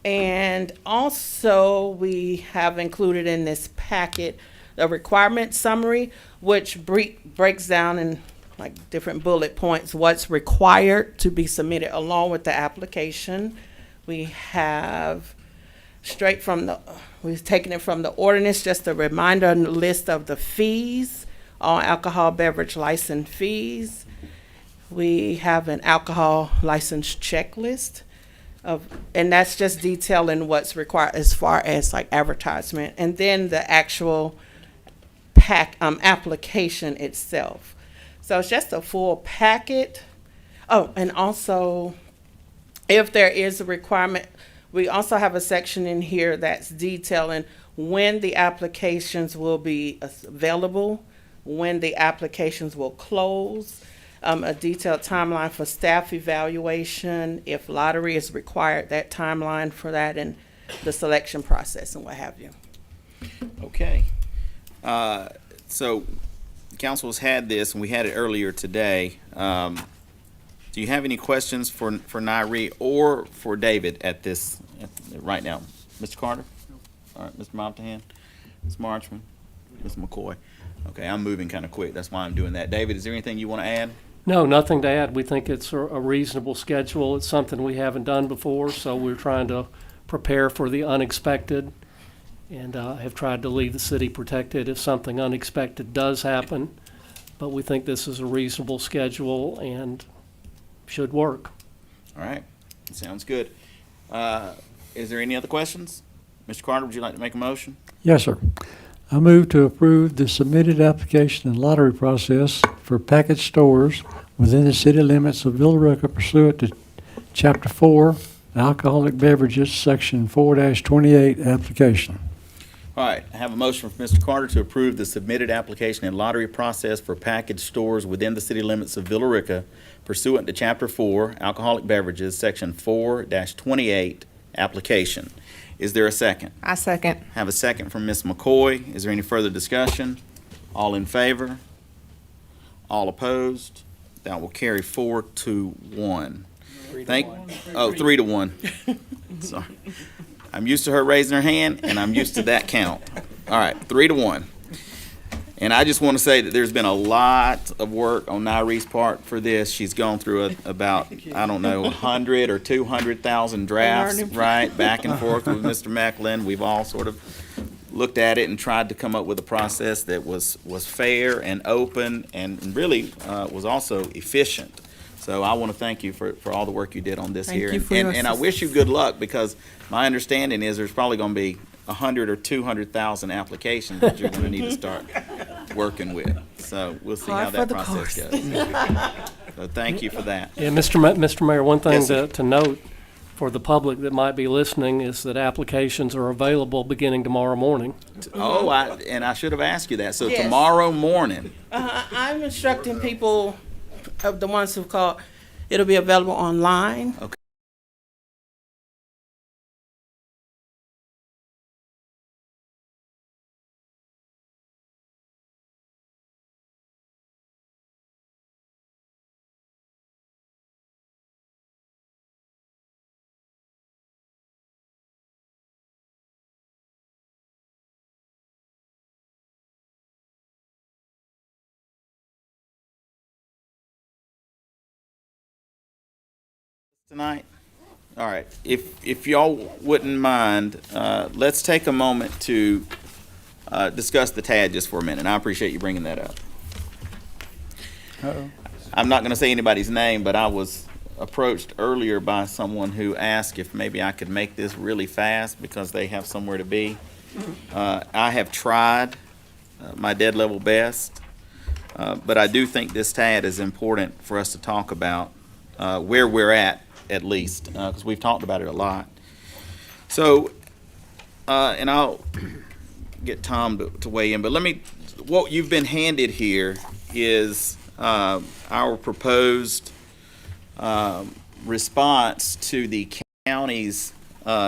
[SPEAKER 6] And also, we have included in this packet a requirement summary, which breaks down in like different bullet points what's required to be submitted along with the application. We have we've taken it from the ordinance, just a reminder and list of the fees, all alcohol beverage license fees. We have an alcohol license checklist and that's just detailing what's required as far as like advertisement, and then the actual application itself. So it's just a full packet. Oh, and also, if there is a requirement, we also have a section in here that's detailing when the applications will be available, when the applications will close, a detailed timeline for staff evaluation, if lottery is required, that timeline for that, and the selection process and what have you.
[SPEAKER 1] Okay. So council has had this, and we had it earlier today. Do you have any questions for Nairi or for David right now? Mr. Carter? All right, Mr. Montahan? Ms. Marchman? Ms. McCoy? Okay, I'm moving kind of quick. That's why I'm doing that. David, is there anything you want to add?
[SPEAKER 2] No, nothing to add. We think it's a reasonable schedule. It's something we haven't done before, so we're trying to prepare for the unexpected and have tried to leave the city protected if something unexpected does happen. But we think this is a reasonable schedule and should work.
[SPEAKER 1] All right, sounds good. Is there any other questions? Mr. Carter, would you like to make a motion?
[SPEAKER 2] Yes, sir. I move to approve the submitted application and lottery process for package stores within the city limits of Villa Rica pursuant to Chapter 4, Alcoholic Beverages, Section 4-28 application.
[SPEAKER 1] All right, I have a motion from Mr. Carter to approve the submitted application and lottery process for package stores within the city limits of Villa Rica pursuant to Chapter 4, Alcoholic Beverages, Section 4-28 application. Is there a second?
[SPEAKER 10] I second.
[SPEAKER 1] Have a second from Ms. McCoy. Is there any further discussion? All in favor? All opposed? That will carry 4-1. 3-1. Sorry. I'm used to her raising her hand, and I'm used to that count. All right, 3-1. And I just want to say that there's been a lot of work on Nairi's part for this. She's gone through about, 100 or 200,000 drafts, right, back and forth with Mr. Macklin. We've all sort of looked at it and tried to come up with a process that was fair and open and really was also efficient. So I want to thank you for all the work you did on this here. And I wish you good luck, because my understanding is there's probably going to be 100 or 200,000 applications that you're going to need to start working with. So we'll see how that process goes. So thank you for that.
[SPEAKER 2] Yeah, Mr. Mayor, one thing
[SPEAKER 1] Yes, sir.
[SPEAKER 2] to note for the public that might be listening is that applications are available beginning tomorrow morning.
[SPEAKER 1] Oh, I should have asked you that. So
[SPEAKER 6] Yes.
[SPEAKER 1] tomorrow morning.
[SPEAKER 6] I'm instructing people, of the ones who've called, it'll be available online.
[SPEAKER 1] Okay. Tonight? All right. If y'all wouldn't mind, let's take a moment to discuss the TAD just for a minute. I appreciate you bringing that up. I'm not going to say anybody's name, but I was approached earlier by someone who asked if maybe I could make this really fast because they have somewhere to be. I have tried my dead level best, but I do think this TAD is important for us to talk about where we're at least, because we've talked about it a lot. So, and I'll get Tom to weigh in, but what you've been handed here is our proposed response to the county's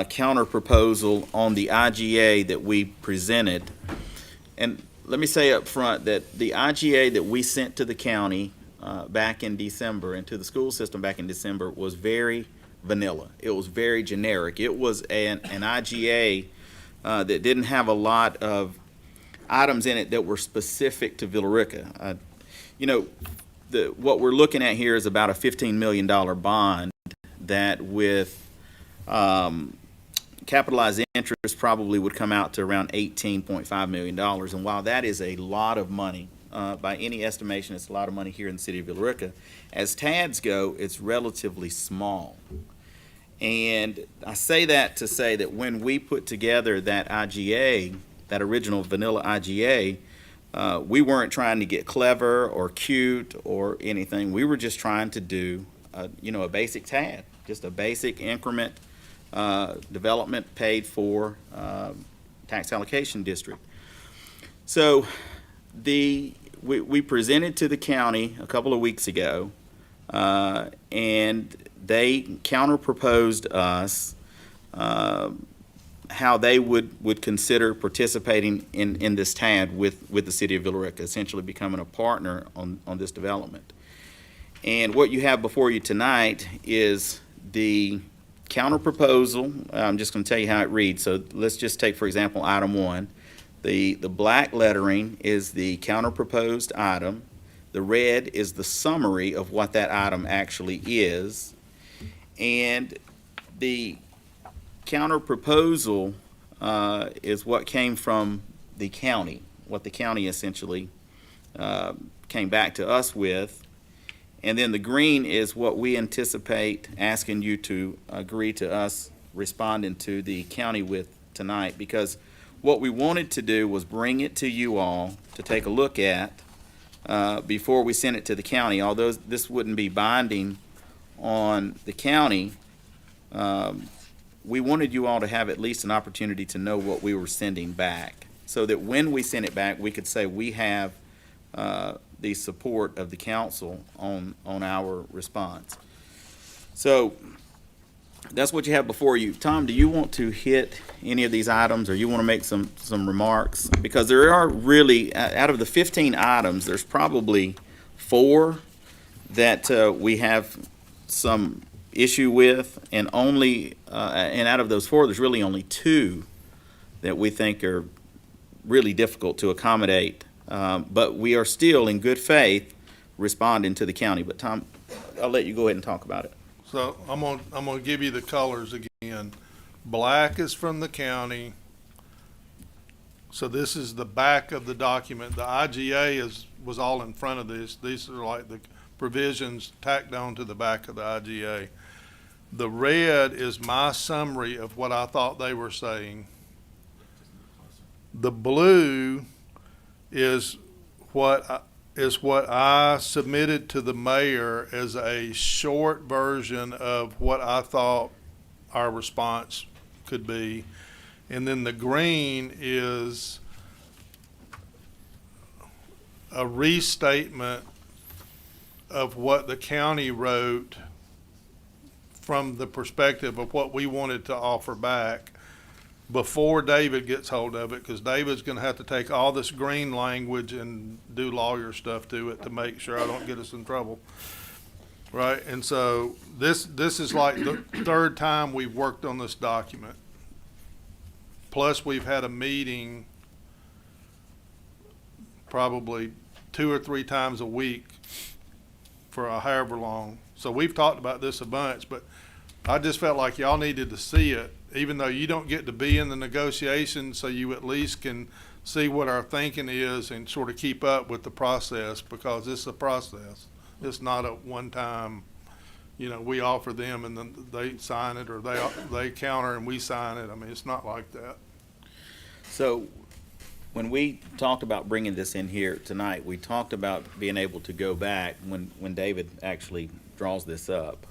[SPEAKER 1] counter proposal on the IGA that we presented. And let me say up front that the IGA that we sent to the county back in December into the school system back in December was very vanilla. It was very generic. It was an IGA that didn't have a lot of items in it that were specific to Villa Rica. What we're looking at here is about a $15 million bond that with capitalized interest probably would come out to around $18.5 million. And while that is a lot of money, by any estimation, it's a lot of money here in the city of Villa Rica, as TADs go, it's relatively small. And I say that to say that when we put together that IGA, that original vanilla IGA, we weren't trying to get clever or cute or anything. We were just trying to do, a basic TAD, just a basic increment development paid for tax allocation district. So we presented to the county a couple of weeks ago, and they counter-proposed us how they would consider participating in this TAD with the city of Villa Rica, essentially becoming a partner on this development. And what you have before you tonight is the counter-proposal. I'm just going to tell you how it reads. So let's just take, for example, item 1. The black lettering is the counter-proposed item. The red is the summary of what that item actually is. And the counter-proposal is what came from the county, what the county essentially came back to us with. And then the green is what we anticipate asking you to agree to us responding to the county with tonight, because what we wanted to do was bring it to you all to take a look at before we send it to the county. Although this wouldn't be binding on the county, we wanted you all to have at least an opportunity to know what we were sending back, so that when we send it back, we could say we have the support of the council on our response. So that's what you have before you. Tom, do you want to hit any of these items, or you want to make some remarks? Because there are really, out of the 15 items, there's probably 4 that we have some issue with, and out of those 4, there's really only 2 that we think are really difficult to accommodate. But we are still, in good faith, responding to the county. But Tom, I'll let you go ahead and talk about it.
[SPEAKER 8] So I'm gonna give you the colors again. Black is from the county. So this is the back of the document. The IGA was all in front of this. These are like the provisions tacked on to the back of the IGA. The red is my summary of what I thought they were saying. The blue is what I submitted to the mayor as a short version of what I thought our response could be. And then the green is a restatement of what the county wrote from the perspective of what we wanted to offer back before David gets hold of it, because David's going to have to take all this green language and do lawyer stuff to it to make sure I don't get us in trouble. Right? And so this is like the 3rd time we've worked on this document. Plus we've had a meeting probably 2 or 3 times a week for however long. So we've talked about this a bunch, but I just felt like y'all needed to see it, even though you don't get to be in the negotiations, so you at least can see what our thinking is and sort of keep up with the process, because it's a process. It's not a one-time, we offer them and then they sign it, or they counter and we sign it. I mean, it's not like that.
[SPEAKER 1] So when we talked about bringing this in here tonight, we talked about being able to go back when David actually draws this up,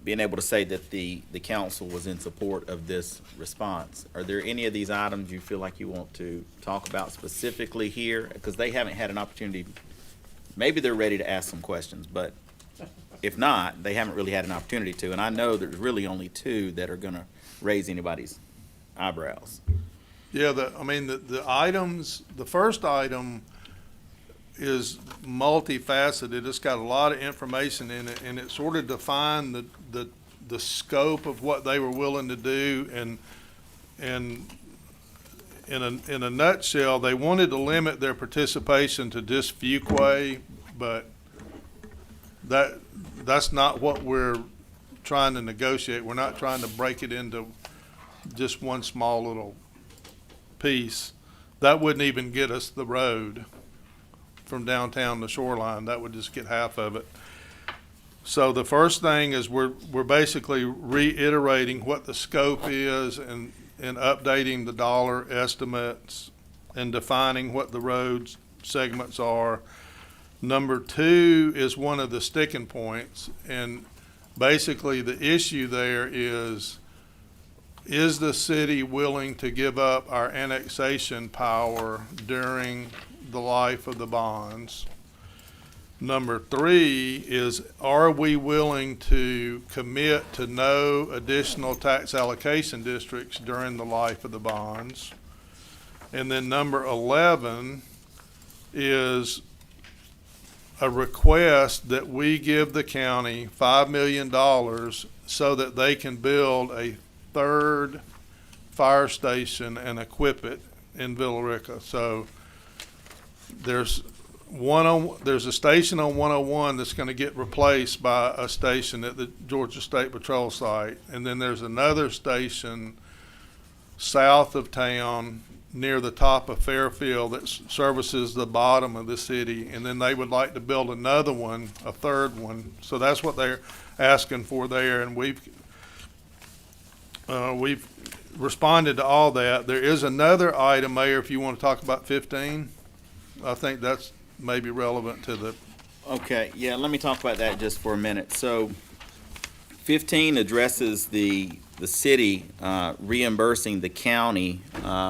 [SPEAKER 1] being able to say that the council was in support of this response. Are there any of these items you feel like you want to talk about specifically here? Because they haven't had an opportunity. Maybe they're ready to ask some questions, but if not, they haven't really had an opportunity to. And I know there's really only 2 that are going to raise anybody's eyebrows.
[SPEAKER 8] Yeah, the items, the first item is multifaceted. It's got a lot of information in it, and it sort of defined the scope of what they were willing to do. And in a nutshell, they wanted to limit their participation to just Fuquay, but that's not what we're trying to negotiate. We're not trying to break it into just one small little piece. That wouldn't even get us the road from downtown to Shoreline. That would just get half of it. So the first thing is we're basically reiterating what the scope is and updating the dollar estimates and defining what the road segments are. Number two is one of the sticking points, and basically the issue there is the city willing to give up our annexation power during the life of the bonds? Number three is, are we willing to commit to no additional tax allocation districts during the life of the bonds? And then number 11 is a request that we give the county $5 million so that they can build a third fire station and equip it in Villa Rica. So there's a station on 101 that's going to get replaced by a station at the Georgia State Patrol site, and then there's another station south of town near the top of Fairfield that services the bottom of the city, and then they would like to build another one, a third one. So that's what they're asking for there, and we've responded to all that. There is another item, Mayor, if you want to talk about 15. I think that's maybe relevant to the.
[SPEAKER 1] Okay, yeah, let me talk about that just for a minute. So 15 addresses the city reimbursing the county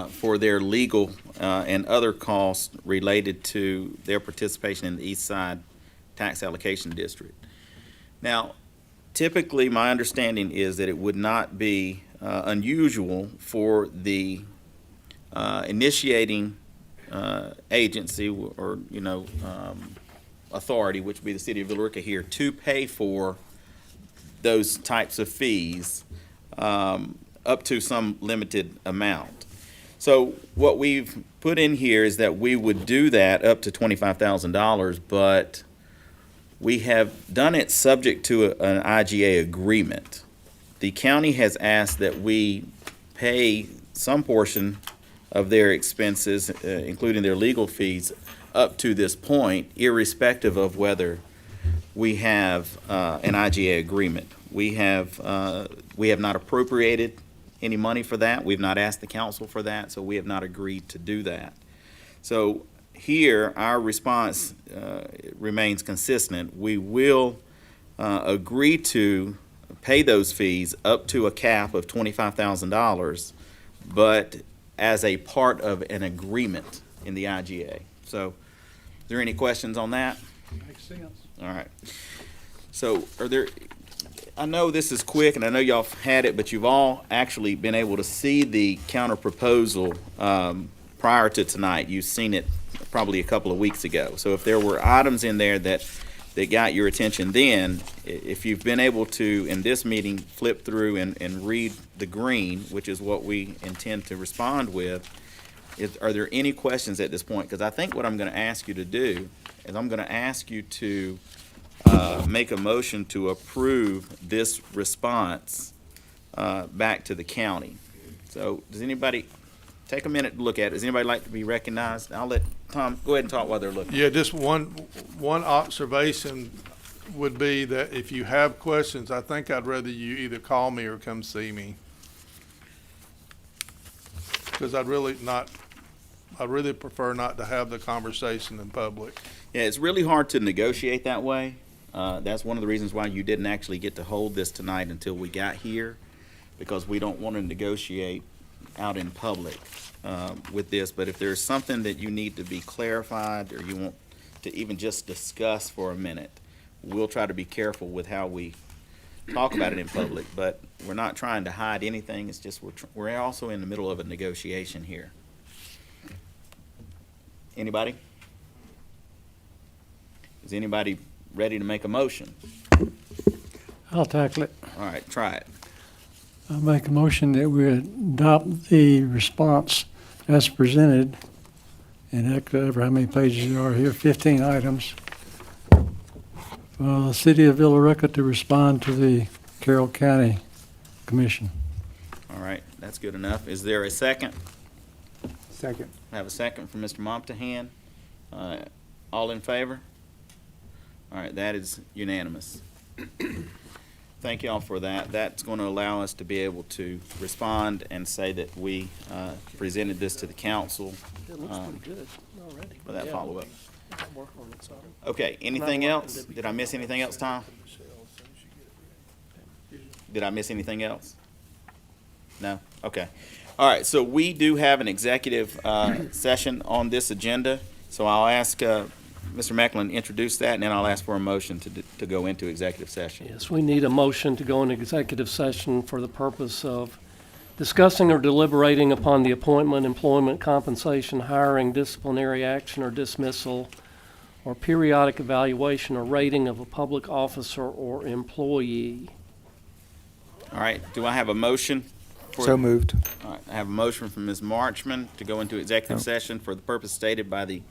[SPEAKER 1] for their legal and other costs related to their participation in the East Side Tax Allocation District. Now, typically, my understanding is that it would not be unusual for the initiating agency or authority, which would be the city of Villa Rica here, to pay for those types of fees up to some limited amount. So what we've put in here is that we would do that up to $25,000, but we have done it subject to an IGA agreement. The county has asked that we pay some portion of their expenses, including their legal fees, up to this point, irrespective of whether we have an IGA agreement. We have not appropriated any money for that. We've not asked the council for that, so we have not agreed to do that. So here, our response remains consistent. We will agree to pay those fees up to a cap of $25,000, but as a part of an agreement in the IGA. So, is there any questions on that?
[SPEAKER 2] Makes sense.
[SPEAKER 1] All right. So, I know this is quick, and I know y'all have had it, but you've all actually been able to see the counter proposal prior to tonight. You've seen it probably a couple of weeks ago. So if there were items in there that got your attention then, if you've been able to, in this meeting, flip through and read the green, which is what we intend to respond with, are there any questions at this point? Because I think what I'm going to ask you to do is I'm going to ask you to make a motion to approve this response back to the county. So does anybody take a minute to look at it? Does anybody like to be recognized? I'll let Tom go ahead and talk while they're looking.
[SPEAKER 8] Yeah, just one observation would be that if you have questions, I think I'd rather you either call me or come see me. Because I'd really prefer not to have the conversation in public.
[SPEAKER 1] Yeah, it's really hard to negotiate that way. That's one of the reasons why you didn't actually get to hold this tonight until we got here, because we don't want to negotiate out in public with this. But if there's something that you need to be clarified or you want to even just discuss for a minute, we'll try to be careful with how we talk about it in public. But we're not trying to hide anything. It's just we're also in the middle of a negotiation here. Anybody? Is anybody ready to make a motion?
[SPEAKER 2] I'll tackle it.
[SPEAKER 1] All right, try it.
[SPEAKER 2] I make a motion that we adopt the response as presented, and ever how many pages there are here, 15 items, for the city of Villa Rica to respond to the Carroll County Commission.
[SPEAKER 1] All right, that's good enough. Is there a second?
[SPEAKER 11] Second.
[SPEAKER 1] I have a second from Mr. Montahan. All in favor? All right, that is unanimous. Thank you all for that. That's going to allow us to be able to respond and say that we presented this to the council
[SPEAKER 3] It looks pretty good already.
[SPEAKER 1] for that
[SPEAKER 3] Yeah.
[SPEAKER 1] follow-up.
[SPEAKER 3] I'm working on it, so.
[SPEAKER 1] Okay, anything else? Did I miss anything else, Tom? Did I miss anything else? No? Okay. All right, so we do have an executive session on this agenda, so I'll ask Mr. Macklin to introduce that, and then I'll ask for a motion to go into executive session.
[SPEAKER 3] Yes, we need a motion to go into executive session for the purpose of discussing or deliberating upon the appointment, employment, compensation, hiring, disciplinary action or dismissal, or periodic evaluation or rating of a public officer or employee.
[SPEAKER 1] All right, do I have a motion?
[SPEAKER 11] So moved.
[SPEAKER 1] All right, I have a motion from Ms. Marchman to go into executive session for the purpose stated by the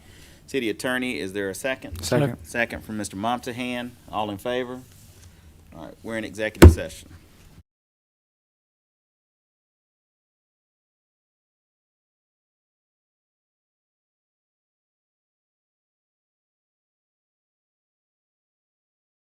[SPEAKER 1] city attorney. Is there a second?
[SPEAKER 11] Second.
[SPEAKER 1] Second from Mr. Montahan. All in favor? All right, we're in executive session.